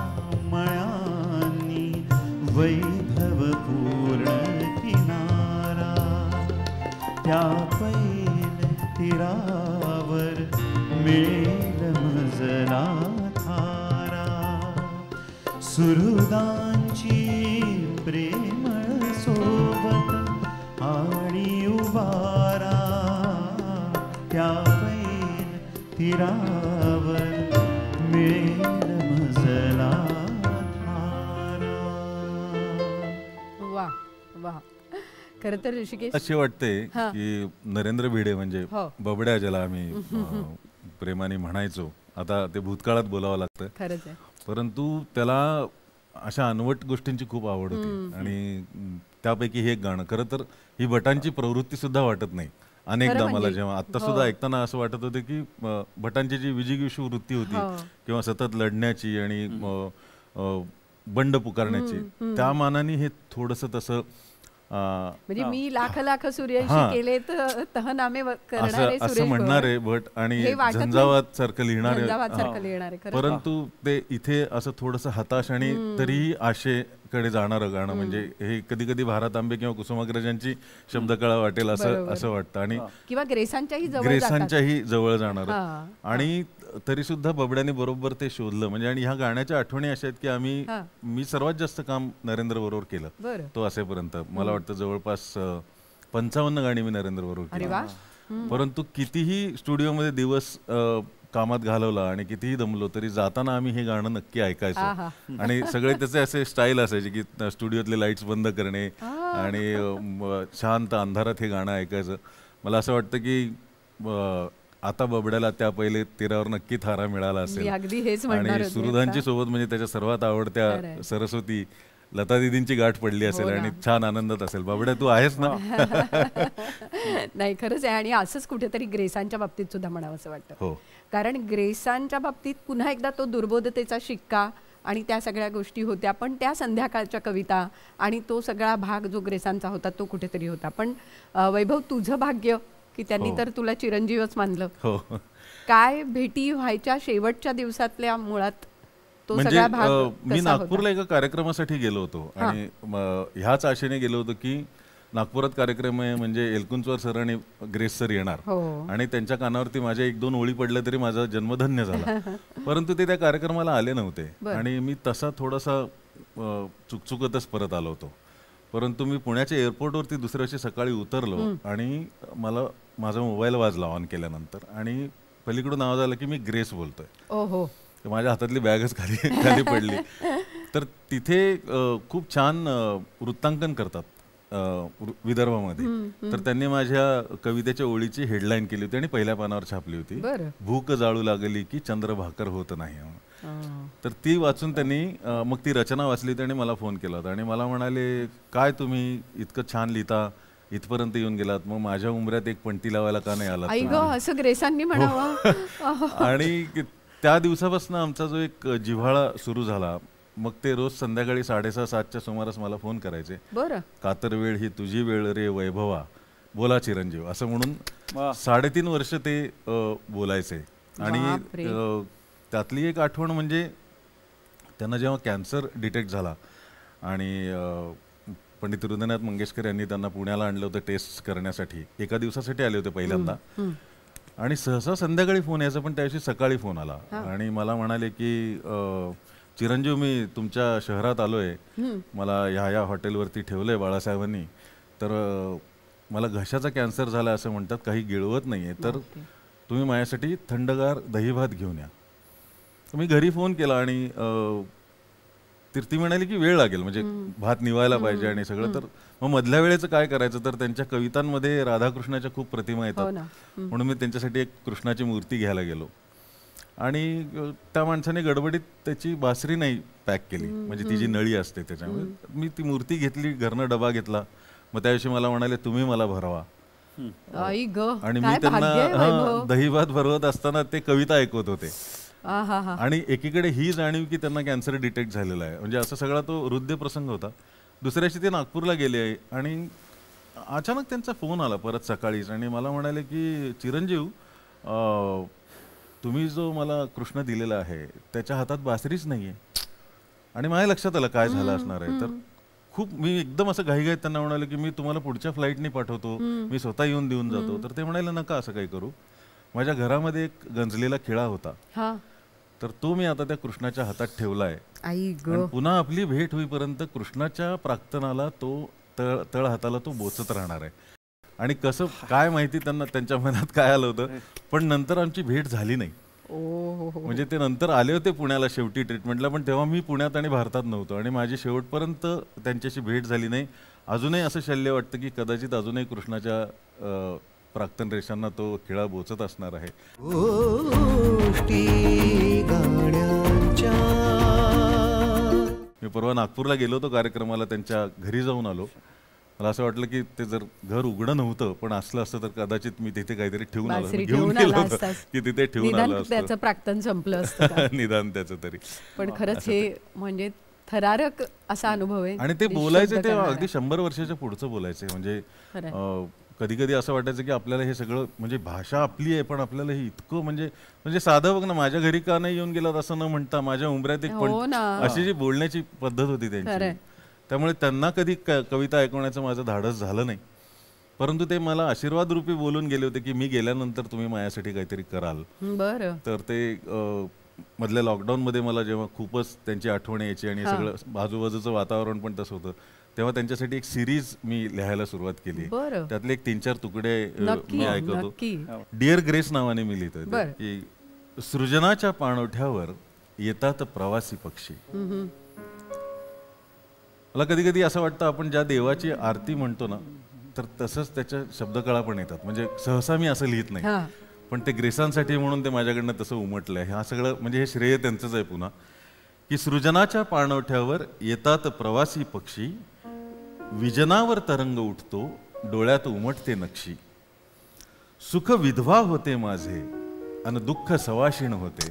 S1: मळ्यांनी वैभवपूर्ण किनारा, त्या पैल तीरावर मिळेल मजला थारा, सुहृदांची प्रेमळ सोबत आणि उबारा, त्या पैल तीरावर मिळेल मजला थारा.
S2: वा वा. खरं तर ऋषिकेश
S3: असे वाटते की नरेंद्र भिडे म्हणजे बबड्या ज्याला आम्ही प्रेमाने म्हणायचो, आता ते भूतकाळात बोलावं लागतं.
S2: खरंच आहे.
S3: परंतु त्याला अशा अनवट गोष्टींची खूप आवड होती आणि त्यापैकी हे एक गाणं. खरं तर ही भटांची प्रवृत्ती सुद्धा वाटत नाही अनेकदा मला, जेव्हा आता सुद्धा ऐकताना असं वाटत होतं की भटांची जी विजिगीषू वृत्ती होती किंवा सतत लढण्याची आणि बंड पुकारण्याची, त्या मानाने हे थोडंसं तसं
S2: म्हणजे मी लाख लाख सूर्यवंशी केले तर तहनामे करणारे
S3: असं म्हणणारे भट आणि झंझावात सारखं लिहिणारे, परंतु ते इथे असं थोडंसं हताश आणि तरीही आशेकडे जाणारं गाणं. म्हणजे हे कधी कधी भारत आंबे किंवा कुसुमाग्रजांची शब्दकळा वाटेल असं वाटतं आणि
S2: किंवा ग्रेसांच्याही
S3: जवळ जाणार. आणि तरी सुद्धा बबड्याने बरोबर ते शोधलं. म्हणजे आणि ह्या गाण्याच्या आठवणी अशा आहेत की मी सर्वात जास्त काम नरेंद्र बरोबर केलं तो असेपर्यंत. मला वाटतं जवळपास 55 गाणी मी नरेंद्र बरोबर केली. परंतु कितीही स्टुडिओमध्ये दिवस कामात घालवला आणि कितीही दमलो तरी जाताना आम्ही हे गाणं नक्की ऐकायचो. आणि सगळे त्याचे असे स्टाईल असायचे की स्टुडिओतले लाईट्स बंद करणे आणि शांत अंधारात हे गाणं ऐकायचं. मला असं वाटतं की आता बबड्याला त्या पहिले तीरावर नक्की थारा मिळाला असेल. आणि सुहृदांची सोबत म्हणजे त्याच्या सर्वात आवडत्या सरस्वती लता दीदींची गाठ पडली असेल आणि छान आनंदात असेल. बाबड्या तू आहेस ना?
S2: नाही खरंच आहे. आणि असंच कुठेतरी ग्रेसांच्या बाबतीत सुद्धा म्हणावं असं वाटतं. कारण ग्रेसांच्या बाबतीत पुन्हा एकदा तो दुर्बोधतेचा शिक्का आणि त्या सगळ्या गोष्टी होत्या, पण त्या संध्याकाळच्या कविता आणि तो सगळा भाग जो ग्रेसांचा होता तो कुठेतरी होता. पण वैभव, तुझं भाग्य की त्यांनी तर तुला चिरंजीवच मानलं.
S3: हो,
S2: काय भेटी व्हायच्या शेवटच्या दिवसातल्या मुळात तो
S3: म्हणजे
S2: सगळा भाग
S3: मी
S2: कसा
S3: नागपूरला
S2: होता?
S3: एका कार्यक्रमासाठी गेलो होतो आणि ह्याच आशेने गेलो होतो की नागपुरात कार्यक्रम आहे म्हणजे एलकुंचवार सर आणि ग्रेस सर येणार
S2: हो.
S3: आणि त्यांच्या कानावरती माझ्या 1-2 ओळी पडल्या तरी माझा जन्मधन्य झाला. परंतु ते त्या कार्यक्रमाला आले नव्हते आणि मी तसा थोडासा चुकचुकतच परत आलो होतो. परंतु मी पुण्याच्या एअरपोर्टवरती दुसऱ्या दिवशी सकाळी उतरलो आणि मला माझा मोबाईल वाजला ऑन केल्यानंतर आणि पलीकडून आवाज आला की मी ग्रेस बोलतोय.
S2: ओहो.
S3: माझ्या हातातली बॅगच खाली पडली. तर तिथे खूप छान वृत्तांकन करतात विदर्भामध्ये. तर त्यांनी माझ्या कवितेच्या ओळीची हेडलाईन केली होती आणि पहिल्या पानावर छापली होती, भूक जाळू लागली की चंद्र भाकर होत नाही. तर ती वाचून त्यांनी मग ती रचना वाचली होती आणि मला फोन केला होता आणि मला म्हणाले, काय तुम्ही इतकं छान लिहिता, इथपर्यंत येऊन गेलात, मग माझ्या उमऱ्यात एक पणती लावायला का नाही आलात?
S2: असं ग्रेसांनी म्हणावं.
S3: आणि त्या दिवसापासून आमचा जो एक जिव्हाळा सुरू झाला. मग ते रोज संध्याकाळी 6:30-7च्या सुमारास मला फोन करायचे.
S2: बरं.
S3: कातर वेळ ही तुझी वेळ रे वैभवा, बोला चिरंजीव, असं म्हणून 3.5 वर्ष ते बोलायचे. आणि त्यातली एक आठवण म्हणजे त्यांना जेव्हा कॅन्सर डिटेक्ट झाला आणि पंडित हृदयनाथ मंगेशकर यांनी त्यांना पुण्याला आणलं होतं टेस्ट करण्यासाठी. एका दिवसासाठी आले होते पहिल्यांदा आणि सहसा संध्याकाळी फोन यायचा, पण त्याविषयी सकाळी फोन आला आणि मला म्हणाले की चिरंजीव, मी तुमच्या शहरात आलोय, मला ह्या हॉटेलवरती ठेवलंय बाळासाहेबांनी, तर मला घशाचा कॅन्सर झाला असं म्हणतात, काही गिळवत नाहीये, तर तुम्ही माझ्यासाठी थंडगार दहीभात घेऊन या. मी घरी फोन केला आणि ती म्हणाली की वेळ लागेल, म्हणजे भात निवायला पाहिजे आणि सगळं. तर मग मधल्या वेळेचं काय करायचं, तर त्यांच्या कवितांमध्ये राधाकृष्णाच्या खूप प्रतिमा येतात, म्हणून मी त्यांच्यासाठी एक कृष्णाची मूर्ती घ्यायला गेलो आणि त्या माणसाने गडबडीत त्याची बासरी नाही पॅक केली, म्हणजे ती जी नळी असते त्याच्यामुळे. मी ती मूर्ती घेतली, घरनं डबा घेतला, मग त्याविषयी मला म्हणाले तुम्ही मला भरवा. आणि मी त्यांना दहीभात भरवत असताना ते कविता ऐकवत होते. आणि एकीकडे ही जाणीव की त्यांना कॅन्सर डिटेक्ट झालेला आहे, म्हणजे असा सगळा तो हृदय प्रसंग होता. दुसऱ्या दिवशी ते नागपूरला गेले आणि अचानक त्यांचा फोन आला परत सकाळीच आणि मला म्हणाले की चिरंजीव, तुम्ही जो मला कृष्ण दिलेला आहे त्याच्या हातात बासरीच नाहीये. आणि माझ्या लक्षात आलं काय झालं असणार आहे. तर खूप मी एकदम असं घाईघाईत त्यांना म्हणाले की मी तुम्हाला पुढच्या फ्लाईटनी पाठवतो, मी स्वतः येऊन देऊन जातो. तर ते म्हणाले नका असं काही करू, माझ्या घरामध्ये एक गंजलेला खिळा होता, तर तो मी आता त्या कृष्णाच्या हातात ठेवलाय. पुन्हा आपली भेट होईपर्यंत कृष्णाच्या प्राक्तनाला तो तळ हाताला तो बोचत राहणार आहे. आणि कसं काय माहिती त्यांना त्यांच्या मनात काय आलं होतं, पण नंतर आमची भेट झाली नाही. म्हणजे ते नंतर आले होते पुण्याला शेवटी ट्रीटमेंटला, पण तेव्हा मी पुण्यात आणि भारतात नव्हतो आणि माझी शेवटपर्यंत त्यांच्याशी भेट झाली नाही. अजूनही असं शल्य वाटतं की कदाचित अजूनही कृष्णाच्या प्राक्तन रेषांना तो खिळा बोचत असणार आहे. मी परवा नागपूरला गेलो होतो कार्यक्रमाला, त्यांच्या घरी जाऊन आलो. मला असं वाटलं की ते जर घर उघडं नव्हतं पण असलं असतं तर कदाचित मी तिथे काहीतरी ठेवून आलो, घेऊन गेलो होतो की तिथे ठेवून आलो असतो,
S2: त्याचं प्राक्तन संपलं असतं
S3: निदान त्याचं तरी.
S2: पण खरंच हे म्हणजे थरारक असा अनुभव आहे.
S3: आणि ते बोलायचे ते अगदी 100 वर्षाच्या पुढचं बोलायचे. म्हणजे कधी कधी असं वाटायचं की आपल्याला हे सगळं म्हणजे भाषा आपली आहे पण आपल्याला हे इतकं म्हणजे साधं बघ ना, माझ्या घरी का नाही येऊन गेलात असं न म्हणता माझ्या उंबऱ्यात एक पण अशी जी बोलण्याची पद्धत होती त्यांची. त्यामुळे त्यांना कधी कविता ऐकवण्याचं माझं धाडस झालं नाही, परंतु ते मला आशीर्वाद रूपी बोलून गेले होते की मी गेल्यानंतर तुम्ही माझ्यासाठी काहीतरी कराल. तर ते मधल्या लॉकडाऊनमध्ये मला जेव्हा खूपच त्यांची आठवण यायची आणि सगळं आजूबाजूचं वातावरण पण तसं होतं, तेव्हा त्यांच्यासाठी एक सिरीज मी लिहायला सुरुवात केली. त्यातले एक 3-4 तुकडे मी ऐकवतो. डिअर ग्रेस नावाने मी लिहितो की सृजनाच्या पाणवठ्यावर येतात प्रवासी पक्षी. मला कधी कधी असं वाटतं आपण ज्या देवाची आरती म्हणतो ना, तर तसंच त्याच्या शब्दकळा पण येतात. म्हणजे सहसा मी असं लिहित नाही, पण ते ग्रेसांसाठी म्हणून ते माझ्याकडनं तसं उमटलंय. हा सगळं म्हणजे हे श्रेय त्यांचंच आहे पुन्हा, की सृजनाच्या पाणवठ्यावर येतात प्रवासी पक्षी, विजनावर तरंग उठतो, डोळ्यात उमटते नक्षी. सुख विधवा होते माझे अन दुःख सवाशिण होते,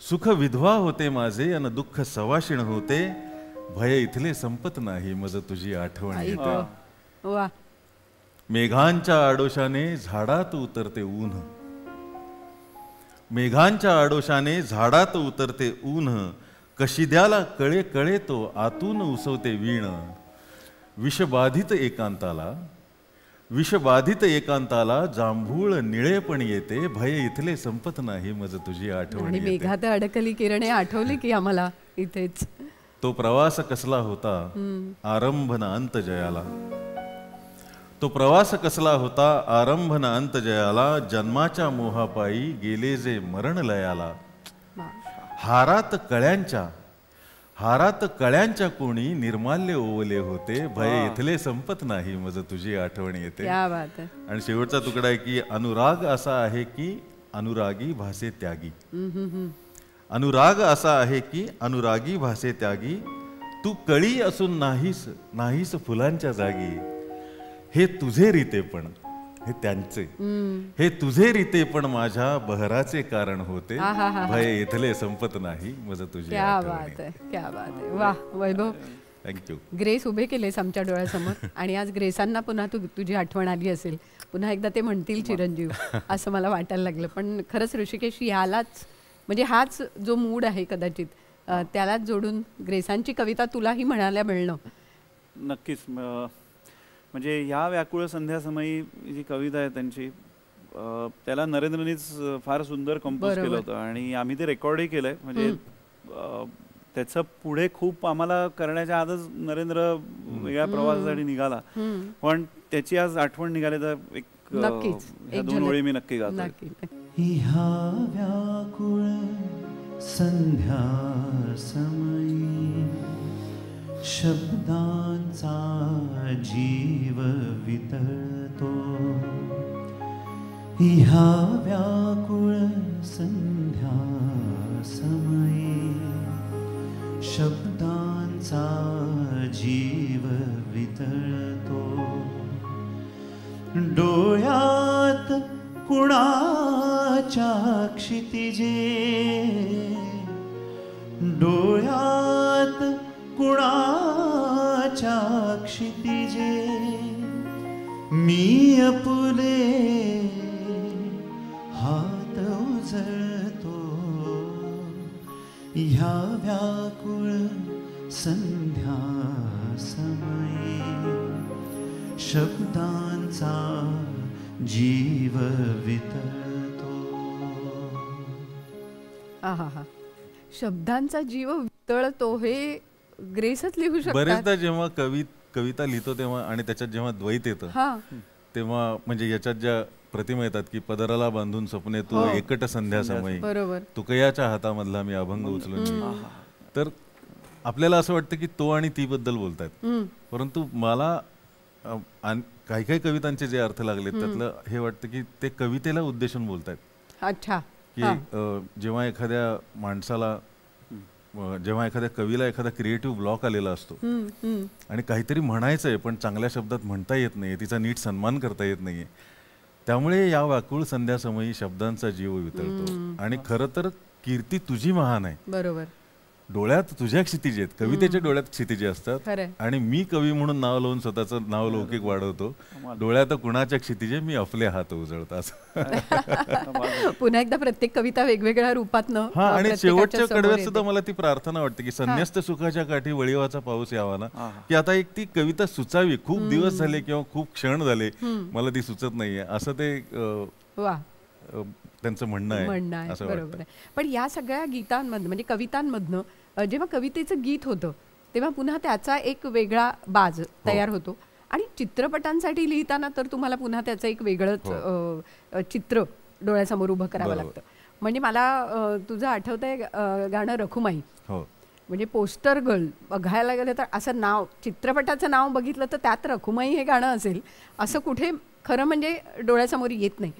S3: सुख विधवा होते माझे अन दुःख सवाशिण होते, भय इथले संपत नाही मज तुझी आठवण
S2: आई
S3: येते.
S2: गं. वा.
S3: मेघांच्या आडोशाने झाडात उतरते ऊन, मेघांच्या आडोशाने झाडात उतरते ऊन, कशिद्याला कळे कळे तो आतून उसवते वीण. विषबाधित एकांताला, विषबाधित एकांताला जांभूळ निळेपण येते, भय इथले संपत नाही मज तुझी आठवण
S2: आणि
S3: येते.
S2: मेघात अडकली किरणे आठवली की आम्हाला इथेच.
S3: तो प्रवास कसला होता आरंभ न अंत जयाला, तो प्रवास कसला होता आरंभ न अंत जयाला, जन्माच्या मोहापायी गेले जे मरण लयाला. हारात कळ्यांच्या, हारात कळ्यांच्या कोणी निर्माल्य ओवले होते, भय इथले संपत नाही मज तुझी आठवण येते.
S2: क्या बात आहे.
S3: आणि शेवटचा तुकडा आहे की अनुराग असा आहे की अनुरागी भासे त्यागी, अनुराग असा आहे की अनुरागी भासे त्यागी, तू कळी असून नाहीस नाहीस फुलांच्या जागी. हे तुझे रीतेपण, हे त्यांचे, हे तुझे रीतेपण माझ्या बहराचे कारण होते, भय इथले संपत नाही मज तुझी
S2: क्या
S3: आठवण
S2: बात
S3: येते.
S2: आहे, क्या बात आहे. वा वैभव,
S3: थँक्यू.
S2: ग्रेस उभे केलेस आमच्या डोळ्यासमोर आणि आज ग्रेसांना पुन्हा तुझी आठवण आली असेल, पुन्हा एकदा ते म्हणतील चिरंजीव असं मला वाटायला लागलं. पण खरंच ऋषिकेश, ह्यालाच म्हणजे हाच जो मूड आहे कदाचित त्यालाच जोडून ग्रेसांची कविता तुलाही म्हणायला मिळणं.
S4: नक्कीच. म्हणजे ह्या व्याकुळ संध्यासमयी जी कविता आहे त्यांची, त्याला नरेंद्रनीच फार सुंदर कंपोज केलं होतं आणि आम्ही ते रेकॉर्डही केलंय. म्हणजे त्याचं पुढे खूप आम्हाला करण्याच्या आधीच नरेंद्र वेगळ्या प्रवासासाठी निघाला, पण त्याची आज आठवण निघाली तर एक दोन ओळी मी नक्की गातो.
S1: ह्या व्याकुळ संध्या समयी शब्दांचा जीव वितळतो, ह्या व्याकुळ संध्या समयी शब्दांचा जीव वितळतो. डोळ्यात कुणाच्या क्षितिजे, डोळ्यात कुणाच्या क्षितिजे, मी अपुले हात उजळतो, ह्या व्याकुळ संध्या समयी शब्दांचा जीव वितळतो.
S2: आहा, शब्दांचा जीव वितळतो हे ग्रेसच लिहू शकतात.
S3: बरेचदा जेव्हा कविता लिहितो तेव्हा आणि त्याच्यात जेव्हा द्वैत येतं तेव्हा, म्हणजे याच्यात ज्या प्रतिमा येतात की पदराला बांधून स्वप्ने तू एकट संध्या समयी,
S2: बरोबर,
S3: तुकयाच्या हातामधला मी अभंग उचलून, तर आपल्याला असं वाटतं की तो आणि ती बद्दल बोलतायत. परंतु मला काही काही कवितांचे जे अर्थ लागले त्यातलं हे वाटतं की ते कवितेला उद्देशून बोलतायत.
S2: अच्छा.
S3: की जेव्हा एखाद्या माणसाला, जेव्हा एखाद्या कवीला एखादा क्रिएटिव्ह ब्लॉक आलेला असतो आणि काहीतरी म्हणायचं आहे पण चांगल्या शब्दात म्हणता येत नाही, तिचा नीट सन्मान करता येत नाहीये, त्यामुळे या व्याकुळ संध्यासमयी शब्दांचा जीव वितळतो. आणि खरं तर कीर्ती तुझी महान आहे,
S2: बरोबर,
S3: डोळ्यात तुझ्या क्षितिजे आहेत, कवितेच्या डोळ्यात क्षितिजे असतात आणि मी कवी म्हणून नाव लावून स्वतःचं नाव लौकिक वाढवतो, डोळ्यात कुणाच्या क्षितिजे मी आपले हात उजळतो असं.
S2: पुन्हा एकदा प्रत्येक कविता वेगवेगळ्या रूपातनं.
S3: हा, आणि शेवटच्या कडव्यात सुद्धा मला ती प्रार्थना वाटते की संन्यस्त सुखाच्या काठी वळीवाचा पाऊस यावा ना, की आता एक ती कविता सुचावी, खूप दिवस झाले किंवा खूप क्षण झाले मला ती सुचत नाहीये, असं ते त्यांचं म्हणणं आहे असं वाटतं.
S2: पण या सगळ्या गीतांमधनं म्हणजे कवितांमधनं जेव्हा कवितेचं गीत होतं तेव्हा पुन्हा त्याचा एक वेगळा बाज तयार होतो आणि चित्रपटांसाठी लिहिताना तर तुम्हाला पुन्हा त्याचं एक वेगळंच चित्र डोळ्यासमोर उभं करावं लागतं. म्हणजे मला तुझं आठवतंय गाणं रखुमाई, म्हणजे पोस्टर गर्ल बघायला गेलं तर असं नाव, चित्रपटाचं नाव बघितलं तर त्यात रखुमाई हे गाणं असेल असं कुठे खरं म्हणजे डोळ्यासमोर येत नाही.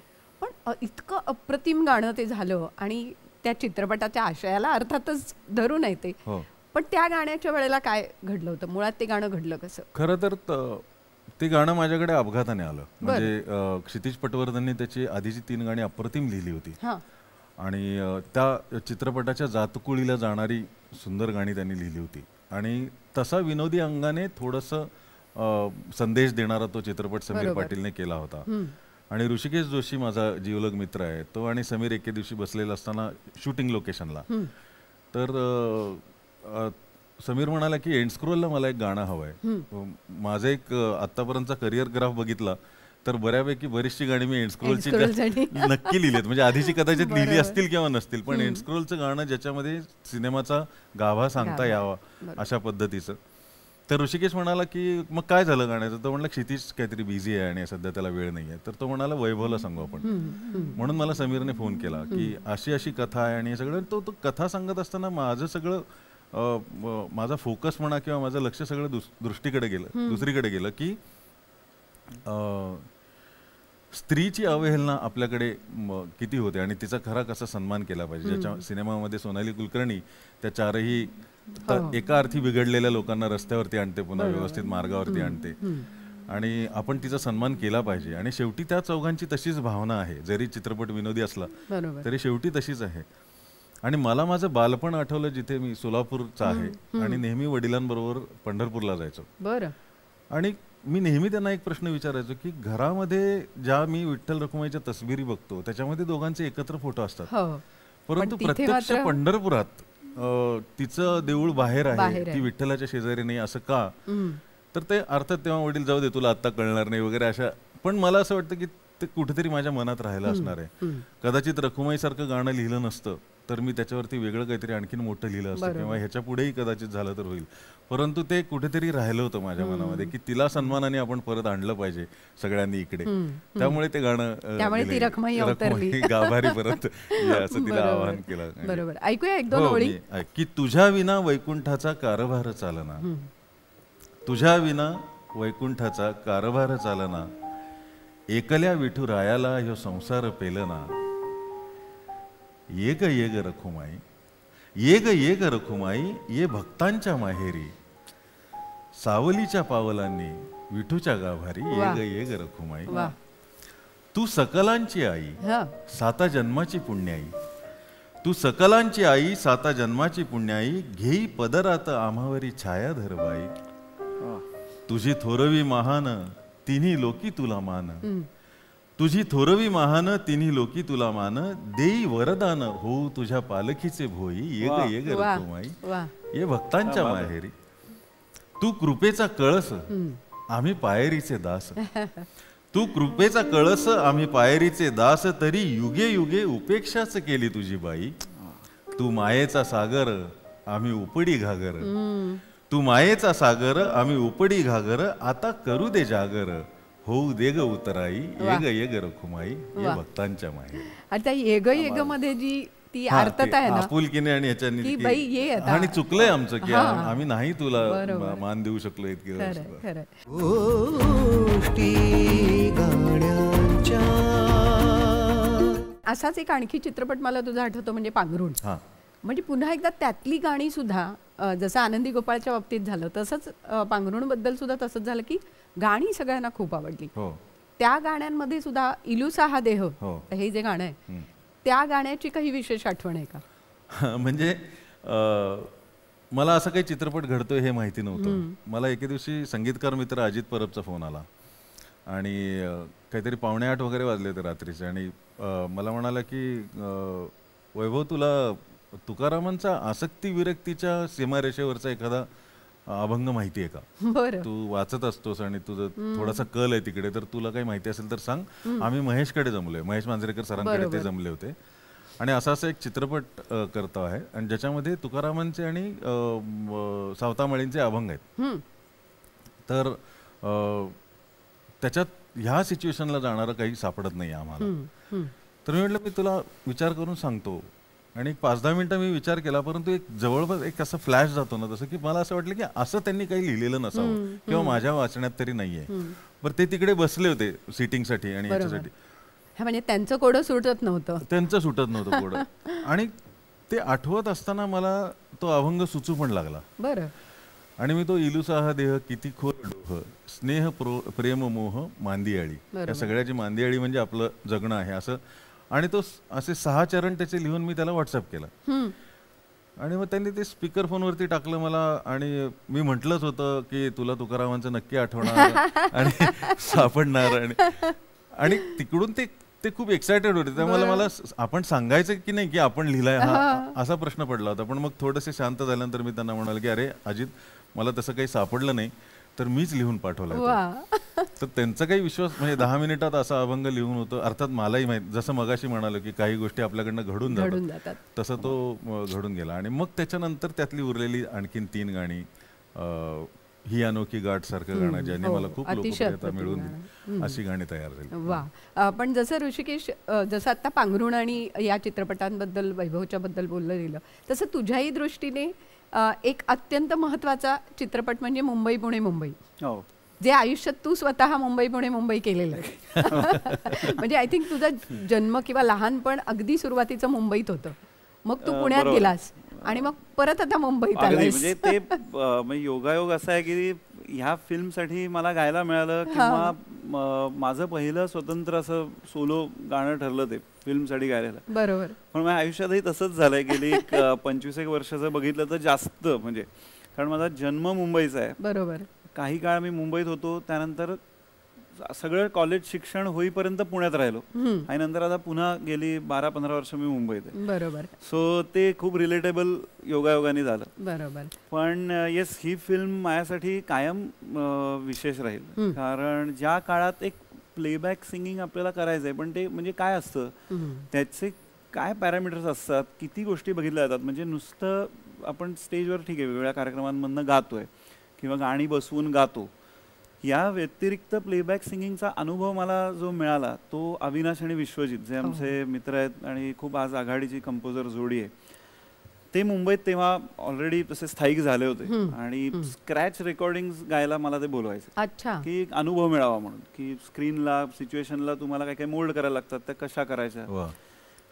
S2: पण इतकं अप्रतिम गाणं ते झालं आणि त्या चित्रपटाच्या आशयाला अर्थातच धरून आहे ते. पण त्या गाण्याच्या वेळेला काय घडलं होतं, मुळात ते गाणं घडलं कसं?
S3: खरं तर ते गाणं माझ्याकडे अपघाताने आलं. म्हणजे क्षितिज पटवर्धनने त्याची आधीची 3 गाणी अप्रतिम लिहिली होती आणि त्या चित्रपटाच्या जातकुळीला जाणारी सुंदर गाणी त्यांनी लिहिली होती. आणि तसा विनोदी अंगाने थोडंसं संदेश देणारा तो चित्रपट समीर पाटीलने केला होता. आणि ऋषिकेश जोशी माझा जीवलग मित्र आहे, तो आणि समीर एके दिवशी बसलेला असताना शूटिंग लोकेशनला, तर समीर म्हणाला की एंडस्क्रोलला मला एक गाणं हवं आहे. माझं एक आत्तापर्यंतचा करिअर ग्राफ बघितला तर बऱ्यापैकी बरीचशी गाणी मी एंडस्क्रोलची नक्की लिहिलीत, म्हणजे आधीची कदाचित लिहिली असतील किंवा नसतील, पण एंडस्क्रोलचं गाणं ज्याच्यामध्ये सिनेमाचा गाभा सांगता यावा अशा पद्धतीचं. तर ऋषिकेश म्हणाला की मग काय झालं गाण्याचं, तो म्हणला क्षितिज काहीतरी बिझी आहे आणि सध्या त्याला वेळ नाही आहे. तर तो म्हणाला वैभवला सांगू आपण. म्हणून मला समीरने फोन केला की अशी अशी कथा आहे आणि सगळं. तो कथा सांगत असताना माझं सगळं माझा फोकस म्हणा किंवा माझं लक्ष सगळं दुसरीकडे गेलं की स्त्रीची अवहेलना आपल्याकडे किती होते आणि तिचा खरा कसा सन्मान केला पाहिजे. ज्याच्या सिनेमामध्ये सोनाली कुलकर्णी त्या चारही एका अर्थी बिघडलेल्या लोकांना रस्त्यावरती आणते, पुन्हा व्यवस्थित मार्गावरती आणते आणि आपण तिचा सन्मान केला पाहिजे. आणि शेवटी त्या चौघांची तशीच भावना आहे, जरी चित्रपट विनोदी असला तरी शेवटी तशीच आहे. आणि मला माझं बालपण आठवलं, जिथे मी सोलापूरचा आहे आणि नेहमी वडिलांबरोबर पंढरपूरला जायचो.
S2: बरं.
S3: आणि मी नेहमी त्यांना एक प्रश्न विचारायचो की घरामध्ये ज्या मी विठ्ठल रखुमाईच्या तस्बिरी बघतो त्याच्यामध्ये दोघांचे एकत्र फोटो असतात, परंतु प्रत्यक्ष पंढरपुरात तिचं देऊळ बाहेर आहे, ती विठ्ठलाच्या शेजारी नाही, असं का? तर ते अर्थात तेव्हा वडील जाऊ दे तुला आता कळणार नाही वगैरे अशा. पण मला असं वाटतं की ते कुठेतरी माझ्या मनात राहिलं असणार आहे. कदाचित रखुमाई सारखं गाणं लिहिलं नसतं तर मी त्याच्यावरती वेगळं काहीतरी आणखीन मोठं लिहिलं असतं किंवा ह्याच्या पुढेही कदाचित झालं तर होईल. परंतु ते कुठेतरी राहिलं होतं माझ्या मनामध्ये की तिला सन्मानाने आपण परत आणलं पाहिजे सगळ्यांनी इकडे. त्यामुळे ते गाणं गाभारी परत असं तिला आवाहन केलं.
S2: बरोबर. ऐकूया एक दोन ओळी.
S3: की तुझ्या विना वैकुंठाचा कारभार चालना, तुझ्या विना वैकुंठाचा कारभार चालना, एकल्या विठू रायाला ह्यो संसार पेलना. ये ग रखुमाई, ये ग रखुमाई, ये भक्तांच्या माहेरी, सावलीच्या पावलांनी विठूच्या गाभारी, ये ग रखुमाई. तू सकलांची आई, साता जन्माची पुण्याई, तू सकलांची आई, साता जन्माची पुण्याई, घेई पदरात आम्हावरी छाया धरबाई. तुझी थोरवी महान, तिन्ही लोकी तुला मान, तुझी थोरवी महान, तिन्ही लोकी तुला मान, देई वरदान हो तुझ्या पालखीचे भोई. ये ग रखुमाई, ये भक्तांच्या माहेरी, तू कृपेचा कळस, आम्ही पायरीचे दास, तू कृपेचा कळस, आम्ही पायरीचे दास, तरी युगे युगे उपेक्षाच केली तुझी बाई. तू मायेचा सागर, आम्ही उपडी घागर, तू मायेचा सागर, आम्ही उपडी घागर, आता करू दे जागर, होऊ दे ग उतराई. ये ग रखुमाई, ये भक्तांच्या माहेरी.
S2: आता ये ग मध्ये जी ती अर्थता आहे ना
S3: आपुलकीने आणि ह्याच्यानी, आणि चुकलंय आमचं की आम्ही नाही तुला मान देऊ शकलो इतके.
S2: असाच एक आणखी चित्रपट मला तुझा आठवतो म्हणजे पांघरुण. म्हणजे पुन्हा एकदा त्यातली गाणी सुद्धा जसं आनंदी गोपाळच्या बाबतीत झालं तसंच पांघरुण बद्दल सुद्धा तसंच झालं की गाणी सगळ्यांना खूप आवडली. त्या गाण्यांमध्ये सुद्धा इलुसा हा देह, हे जे गाणं आहे त्या गाण्याची काही विशेष आठवण आहे का?
S3: म्हणजे मला असं काही चित्रपट घडतोय हे माहिती नव्हतं. मला एके दिवशी संगीतकार मित्र अजित परबचा फोन आला आणि काहीतरी 7:45 वगैरे वाजले होते रात्रीचे आणि मला म्हणाला की वैभव तुला तुकारामांचा आसक्ती विरक्तीच्या सीमारेषेवरचा एखादा अभंग माहिती आहे का?
S2: बरं.
S3: तू वाचत असतोस आणि तुझं थोडासा कल आहे तिकडे, तर तुला काही माहिती असेल तर सांग. आम्ही महेशकडे जमलोय, महेश मांजरेकर सरांकडे ते जमले होते आणि असा एक चित्रपट करतो आहे आणि ज्याच्यामध्ये तुकारामांचे आणि सावतामाळींचे अभंग आहेत. तर त्याच्यात ह्या सिच्युएशनला जाणारं काही सापडत नाही आम्हाला. तर मी म्हटलं मी तुला विचार करून सांगतो आणि 5-10 मिनिटं मी विचार केला, परंतु एक जवळपास एक असं फ्लॅश जातो ना, तसं की मला असं वाटलं की असं त्यांनी काही लिहिलेलं नसावं किंवा माझ्या वाचण्यात तरी नाहीये. बरं ते तिकडे बसले होते सिटिंगसाठी आणि याच्यासाठी,
S2: म्हणजे त्यांचं कोडं सुटत नव्हतं,
S3: त्यांचं सुटत नव्हतं कोडं. आणि ते आठवत असताना मला तो अभंग सुचू पण लागला.
S2: बरं.
S3: आणि मी तो इलुसा हा देह किती खोल डोह, स्नेह प्रेम मोह मांदियाळी, या सगळ्याची मांदियाळी म्हणजे आपलं जगणं आहे असं आणि तो असे 6 चरण त्याचे लिहून मी त्याला व्हॉट्सअप केला आणि मग त्यांनी ते स्पीकर फोनवरती टाकलं मला आणि मी म्हटलंच होतं की तुला तुकारामांचं नक्की आठवणार आणि सापडणार आणि तिकडून ते खूप एक्सायटेड होते. त्यामुळे मला आपण सांगायचं की नाही की आपण लिहिलंय हा असा प्रश्न पडला होता. पण मग थोडेसे शांत झाल्यानंतर मी त्यांना म्हणाल की अरे अजित मला तसं काही सापडलं नाही तर मीच लिहून पाठवलं. तर त्यांचा काही विश्वास म्हणजे 10 मिनिटात असा अभंग लिहून होतं. अर्थात मलाही माहित, जसं मगाशी म्हणालो की काही गोष्टी आपल्याकडनं घडून जातात तसं तो घडून गेला. आणि मग त्याच्यानंतर त्यातली उरलेली आणखीन 3 गाणी, ही अनोखी गाठ सारखं गाणं ज्याने मला खूप लोकप्रियता मिळवून अशी गाणी तयार झाली.
S2: वा. पण जसं ऋषिकेश, जसं आता पांघरुण आणि या चित्रपटांबद्दल वैभवच्या बद्दल बोललं गेलं, तसं तुझ्याही दृष्टीने एक अत्यंत महत्त्वाचा चित्रपट म्हणजे मुंबई पुणे मुंबई, जे आयुष्यात तू स्वतः मुंबई पुणे मुंबई केलेलं आहे. म्हणजे आय थिंक तुझा जन्म किंवा लहानपण अगदी सुरुवातीचं मुंबईत होतं, मग तू पुण्यात गेलास आणि मग परत आता मुंबईत आलास.
S4: म्हणजे ते योगायोग असा आहे की ह्या फिल्मसाठी मला गायला मिळालं किंवा माझं पहिलं स्वतंत्र असं सोलो गाणं ठरलं ते फिल्मसाठी गायला.
S2: बरोबर.
S4: पण माझ्या आयुष्यातही तसंच झालंय. गेली 25 वर्षाचं बघितलं तर जास्त, म्हणजे कारण माझा जन्म मुंबईचा आहे.
S2: बरोबर.
S4: काही काळ मी मुंबईत होतो, त्यानंतर सगळं कॉलेज शिक्षण होईपर्यंत पुण्यात राहिलो आणि नंतर आता पुन्हा गेली 12-15 वर्ष मी मुंबईत आहे.
S2: बरोबर.
S4: सो ते खूप रिलेटेबल योगायोगाने झालं.
S2: बरोबर.
S4: पण येस, ही फिल्म माझ्यासाठी कायम विशेष राहील. कारण ज्या काळात एक प्लेबॅक सिंगिंग आपल्याला करायचं आहे, पण ते म्हणजे काय असतं, त्याचे काय पॅरामीटर्स असतात, किती गोष्टी बघितल्या जातात. म्हणजे नुसतं आपण स्टेजवर ठीक आहे वेगवेगळ्या कार्यक्रमांमधनं गातोय किंवा गाणी बसवून गातो, या व्यतिरिक्त प्लेबॅक सिंगिंगचा अनुभव मला जो मिळाला तो अविनाश आणि विश्वजित, जे आमचे मित्र आहेत आणि खूप आज आघाडीची कंपोजर जोडी आहे, ते मुंबईत तेव्हा ऑलरेडी तसे स्थायिक झाले होते आणि स्क्रॅच रेकॉर्डिंग्स गायला मला ते बोलवायचे.
S2: अच्छा.
S4: की एक अनुभव मिळावा म्हणून, की स्क्रीनला सिच्युएशनला तुम्हाला काय काय मोल्ड करायला लागतात, त्या कशा करायच्या.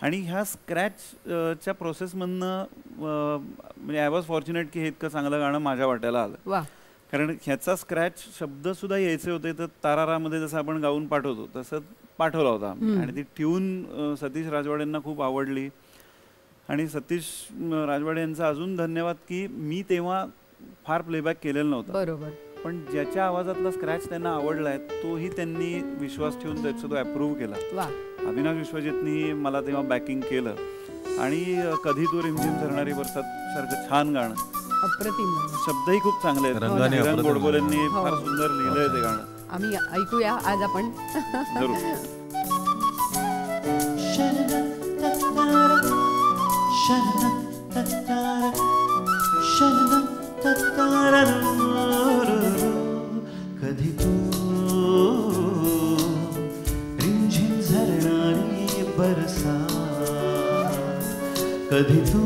S4: आणि ह्या स्क्रॅचच्या प्रोसेसमधनं म्हणजे आय वॉज फॉर्च्युनेट की हे इतकं चांगलं गाणं माझ्या वाट्याला आलं. कारण ह्याचा स्क्रॅच शब्द सुद्धा यायचे होते, तर तारारामध्ये जसं आपण गाऊन पाठवतो तसं पाठवला होता आणि ती ट्यून सतीश राजवाडेंना खूप आवडली. आणि सतीश राजवाडे यांचा अजून धन्यवाद की मी तेव्हा फार प्लेबॅक केलेलं नव्हतं.
S2: बरोबर.
S4: पण ज्याच्या आवाजातला स्क्रॅच त्यांना आवडलाय तोही त्यांनी विश्वास ठेवून त्याचा तो अप्रूव्ह केला. अविनाश विश्वजितनी मला तेव्हा बॅकिंग केलं आणि कधी तो रिमझिम झरणारी बरसात सारखं छान गाणं,
S2: अप्रतिम,
S4: शब्दही खूप चांगले आहेत. गोडबोलेंनी फार सुंदर लिहिलंय ते गाणं.
S2: आम्ही ऐकूया आज आपण.
S1: कधी तू रिमझिम झरणारी बरसात, कधी तू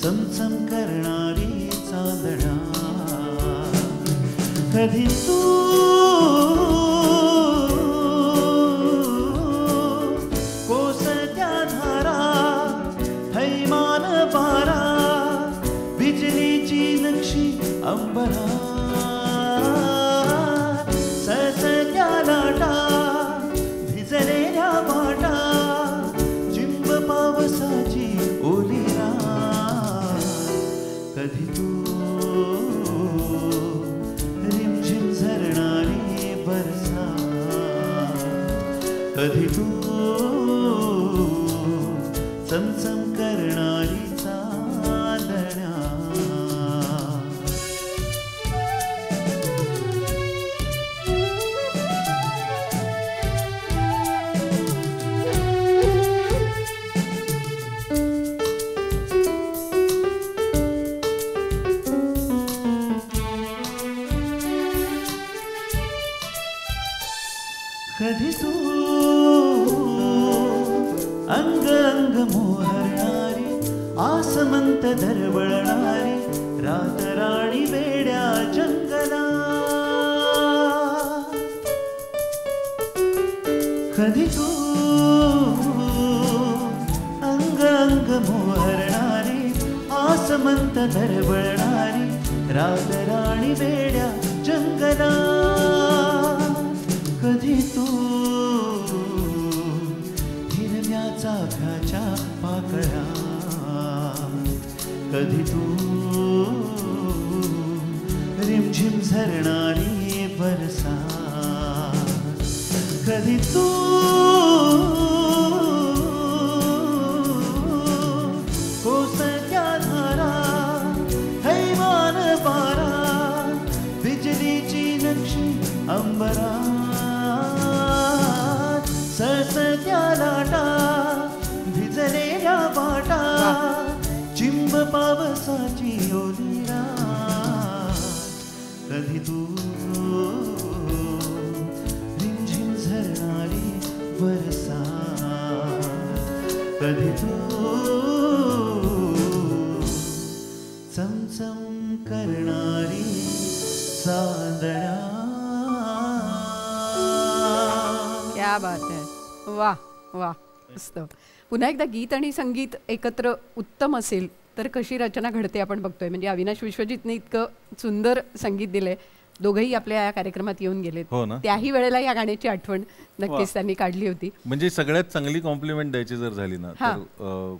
S1: चमचम करणारी चांदणा, कधी तू कोसळत्या धारा, थैमान वारा, बिजलीची नक्षी अंबरा, सळसळत्या लाटा, भिजलेल्या वाटा, चिंब पावसाची ओली रात, कधी तू रिमझिम झरणारी बरसात, कधी तू चमचम करणारी चांदण्या. कधी तू अंग अंग मोहरणारी, आसमंत दरवळणारी, रात राणी वेड्या जंगला, कधी तू अंग अंग मोहरणारी, आसमंत दरवळणारी, रात राणी वेड्या जंगला, कधी तू चाफ्याच्या पाकळ्या कधी तू रिमझिम झरणारी बरसात कधी तू कोसळत्या धारा हैवान बारा बिजलीची नक्षी अंबरात सळसळत्या लाटा भिजलेल्या वाटा चिंब पावसाची ओली रात कधी तू रिमझिम झरणारी बरसात कधी तू चमचम करणारी चांदण्या.
S2: क्या बात आहे. वा वा मस्त. पुन्हा एकदा गीत आणि संगीत एकत्र उत्तम असेल तर कशी रचना घडते आपण बघतोय. म्हणजे अविनाश विश्वजितने इतकं सुंदर संगीत दिलंय. दोघंही आपल्या या कार्यक्रमात येऊन गेलेत.
S3: हो ना.
S2: त्याही वेळेला या गाण्याची आठवण नक्कीच त्यांनी काढली होती.
S3: म्हणजे सगळ्यात चांगली कॉम्प्लिमेंट द्यायची जर झाली ना तर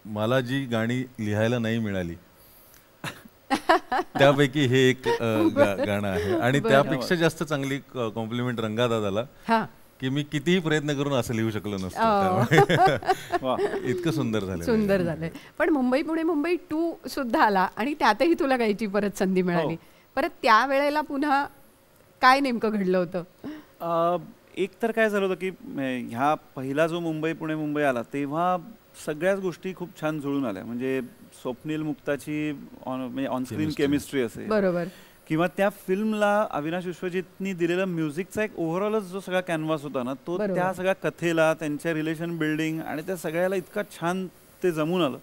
S3: मला जी गाणी लिहायला नाही मिळाली त्यापैकी हे एक गाणं आहे. आणि त्यापेक्षा जास्त चांगली कॉम्प्लिमेंट रंगादादाला की मी कितीही प्रयत्न करून असं लिहू शकलो नसतो. इतकं सुंदर झालं.
S2: सुंदर झालंय. पण मुंबई पुणे मुंबई 2 सुद्धा आला आणि त्यातही तुला गायची परत संधी मिळाली. परत त्या वेळेला पुन्हा काय नेमकं घडलं होतं?
S4: एक तर काय झालं होतं की ह्या पहिला जो मुंबई पुणे मुंबई आला तेव्हा सगळ्याच गोष्टी खूप छान जुळून आल्या. म्हणजे स्वप्नील मुक्ताची म्हणजे ऑनस्क्रीन केमिस्ट्री असेल
S2: बरोबर
S4: किंवा त्या फिल्मला अविनाश विश्वजितनी दिलेला म्युझिकचा एक ओव्हरऑलच जो सगळा कॅनव्हास होता ना तो त्या सगळ्या कथेला त्यांच्या रिलेशन बिल्डिंग आणि त्या सगळ्याला इतका छान ते जमून आलं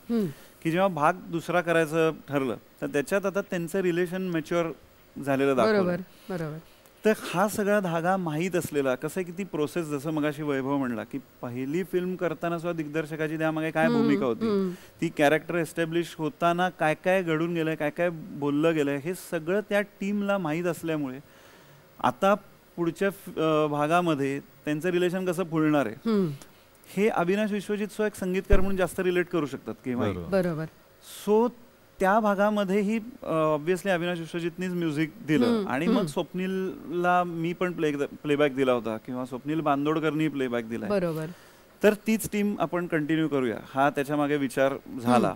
S4: की जेव्हा भाग दुसरा करायचं ठरलं तर त्याच्यात आता त्यांचं रिलेशन मॅच्युअर झालेलं दाखवलं.
S2: बरोबर.
S4: तर हा सगळा धागा माहीत असलेला कसं की ती प्रोसेस जसं मगाशी वैभव म्हणला की पहिली फिल्म करताना सुद्धा दिग्दर्शकाची त्यामागे काय भूमिका होती ती कॅरेक्टर एस्टॅब्लिश होताना काय काय घडून गेलंय काय काय बोललं गेलंय हे सगळं त्या टीमला माहीत असल्यामुळे आता पुढच्या भागामध्ये त्यांचं रिलेशन कसं फुलणार आहे हे अविनाश विश्वजित सो एक संगीतकार म्हणून जास्त रिलेट करू शकतात किंवा
S2: बरोबर.
S4: सो त्या भागामध्येही ऑब्व्हियसली अविनाश विश्वजितनीच म्युझिक दिलं आणि मग स्वप्नीलला मी पण प्लेबॅक दिला होता किंवा स्वप्नील बांदोडकरनी प्लेबॅक दिला.
S2: बरोबर.
S4: तर तीच टीम आपण कंटिन्यू करूया हा त्याच्या मागे विचार झाला.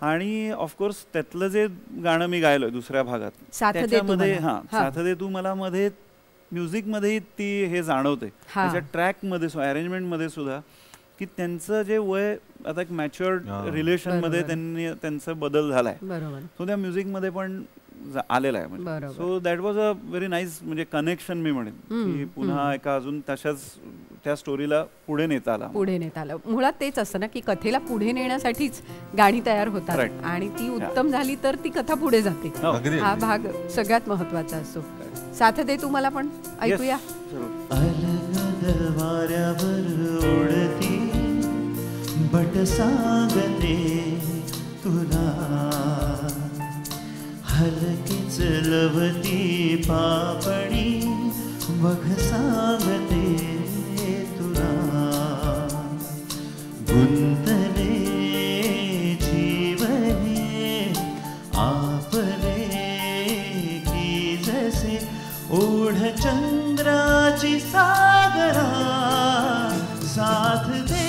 S4: आणि ऑफकोर्स त्यातलं जे गाणं मी गायलोय दुसऱ्या भागात त्याच्यामध्ये साथ दे तू मला मध्ये म्युझिक मध्ये ती हे जाणवते. त्याच्या ट्रॅक मध्ये अरेंजमेंट मध्ये सुद्धा की त्यांचं जे वय आता एक मॅच्युअर्ड रिलेशन मध्ये त्यांचा बदल झालाय तो त्या म्युझिक मध्ये पण आलेला आहे. So that was a very nice म्हणजे कनेक्शन मी म्हणेन की पुन्हा एका अजून तशाच त्या स्टोरीला पुढे नेता आलं.
S2: मुळात तेच असतं ना की कथेला पुढे नेण्यासाठीच गाणी तयार होतात आणि ती उत्तम झाली तर ती कथा पुढे जाते. हा भाग सगळ्यात महत्वाचा असतो. साथ दे तू मला पण ऐकूया.
S1: बट सांगते तुला हलकीच लवती पापणी बघ सांगते तुला गुंतले जीवने आपले की जसे ओढ चंद्राची सागरा साथ दे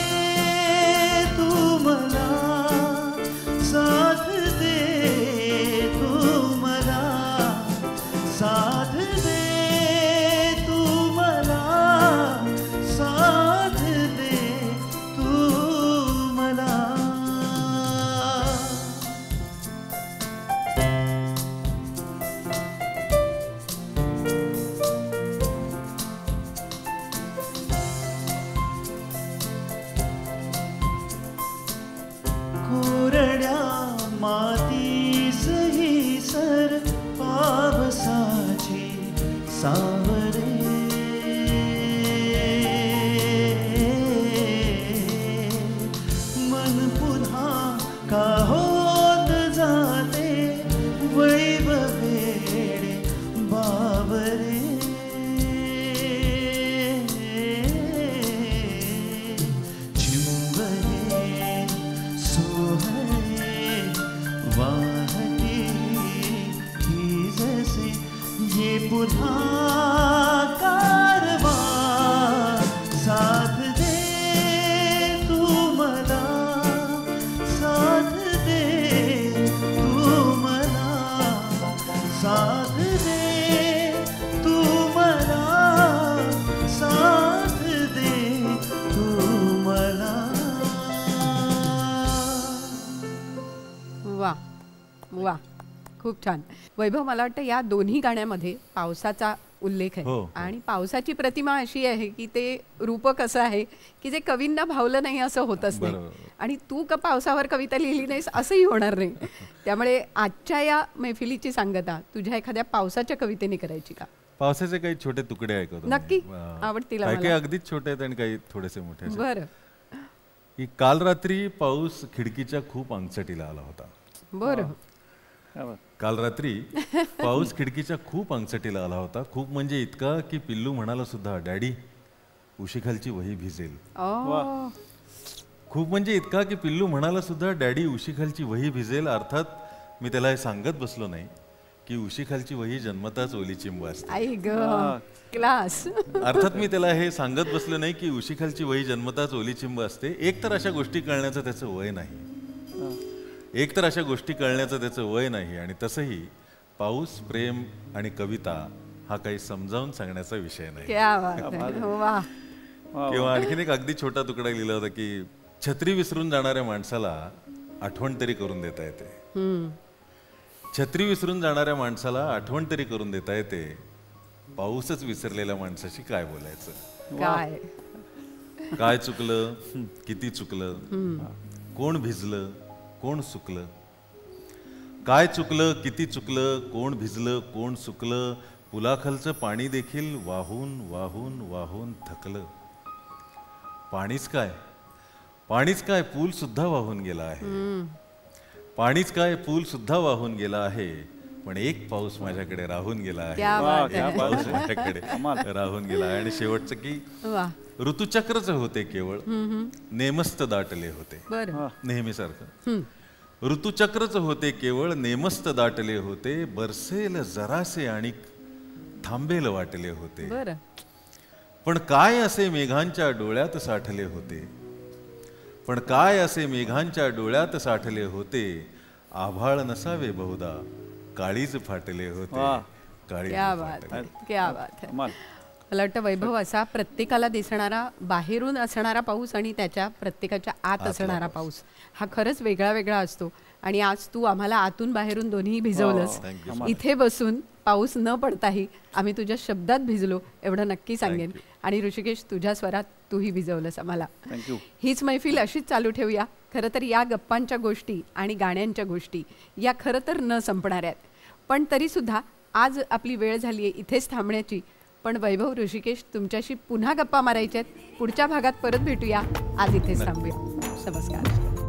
S1: साथ दे तू मला साथ दे तू मला साथ दे तू मला. मातीस ही सर पावसाची सावरे मन पुन्हा का होत जाते वैभवेडे बाबरे
S2: वा, खूप छान. वैभव, मला वाटतं या दोन्ही गाण्यामध्ये पावसाचा उल्लेख आहे.
S3: हो.
S2: आणि पावसाची प्रतिमा अशी आहे की ते रूपक असं आहे की जे कवींना भावलं नाही असं होतच नाही.
S3: बरोबर.
S2: आणि तू का पावसावर कविता लिहिली नाहीस असंही होणार नाही. त्यामुळे आजच्या या मैफिलीची सांगता तुझ्या एखाद्या पावसाच्या कवितेने करायची का?
S3: पावसाचे काही छोटे तुकडे ऐकवतो.
S2: नक्की. आवडतील
S3: काही
S2: आम्हाला.
S3: अगदीच छोटे आहेत आणि काही थोडेसे मोठे आहेत.
S2: बरं
S3: की काल रात्री पाऊस खिडकीच्या खूप अंगसटीला आला होता.
S2: बरं.
S4: काय बात.
S3: काल रात्री पाऊस खिडकीच्या खूप अंगसटीला आला होता. खूप म्हणजे इतका की पिल्लू म्हणाला सुद्धा, डॅडी उशीखालची वही भिजेल.
S2: ओ,
S3: खूप म्हणजे इतका की पिल्लू म्हणाला सुद्धा, डॅडी उशीखालची वही भिजेल. अर्थात मी त्याला हे सांगत बसलो नाही की उशीखालची वही जन्मताच ओली चिंब असते.
S2: आई ग, क्लास.
S3: अर्थात मी त्याला हे सांगत बसलो नाही की उशीखालची वही जन्मताच ओली चिंब असते. एक तर अशा गोष्टी कळण्याचं त्याचं वय नाही. एक तर अशा गोष्टी कळण्याचं त्याचं वय नाही. आणि तसंही पाऊस, प्रेम आणि कविता हा काही समजावून सांगण्याचा विषय नाही.
S2: क्या बात आहे. वा.
S3: किंवा आणखीन एक अगदी छोटा तुकडा लिहिला होता की छत्री विसरून जाणाऱ्या माणसाला आठवण तरी करून देता येते. छत्री विसरून जाणाऱ्या माणसाला आठवण तरी करून देता येते. पाऊसच विसरलेल्या माणसाशी काय बोलायचं?
S2: काय
S3: काय चुकलं, किती चुकलं, कोण भिजलं, कोण सुकलं. काय चुकलं, किती चुकलं, कोण भिजलं, कोण सुकलं. पुलाखालचं पाणी देखील वाहून वाहून वाहून थकलं. पाणीच काय, पाणीच काय, पूल सुद्धा वाहून गेला आहे. पाणीच काय, पूल सुद्धा वाहून गेला आहे. पण एक पाऊस माझ्याकडे राहून गेला आहे.
S2: क्या बात आहे.
S3: पाऊस माझ्याकडे राहून गेला आहे. आणि शेवटचं की
S2: वा.
S3: ऋतुचक्रच होते केवळ, नेमस्त दाटले होते.
S2: बरं.
S3: नेहमीसारखं ऋतुचक्रच होते केवळ, नेमस्त दाटले होते. बरसेल जरासे आणि थांबेल वाटले होते.
S2: बरं.
S3: पण काय असे मेघांच्या डोळ्यात साठले होते. पण काय असे मेघांच्या डोळ्यात साठले होते. आभाळ नसावे बहुधा, काळीज फाटले होते. काळीज
S2: क्या बात
S3: फाटले.
S2: आहे. क्या बात आहे.
S4: कमाल.
S2: मला वाटतं वैभव, असा प्रत्येकाला दिसणारा बाहेरून असणारा पाऊस आणि त्याच्या प्रत्येकाच्या आत असणारा पाऊस हा खरंच वेगळा वेगळा असतो. आणि आज तू आम्हाला आतून बाहेरून दोन्ही भिजवलंस.
S3: Thank you.
S2: इथे बसून पाऊस न पडताही आम्ही तुझ्या शब्दात भिजलो एवढं नक्की सांगेन. आणि ऋषिकेश, तुझ्या स्वरात तूही भिजवलंस आम्हाला.
S4: थँक्यू.
S2: हीच मैफिल अशीच चालू ठेवूया. खरं तर या गप्पांच्या गोष्टी आणि गाण्यांच्या गोष्टी या खरं तर न संपणार आहेत. पण तरीसुद्धा आज आपली वेळ झाली आहे इथेच थांबण्याची. पण वैभव, ऋषिकेश, तुमच्याशी पुन्हा गप्पा मारायच्यात. पुढच्या भागात परत भेटूया. आज इथेच थांबूया. नमस्कार.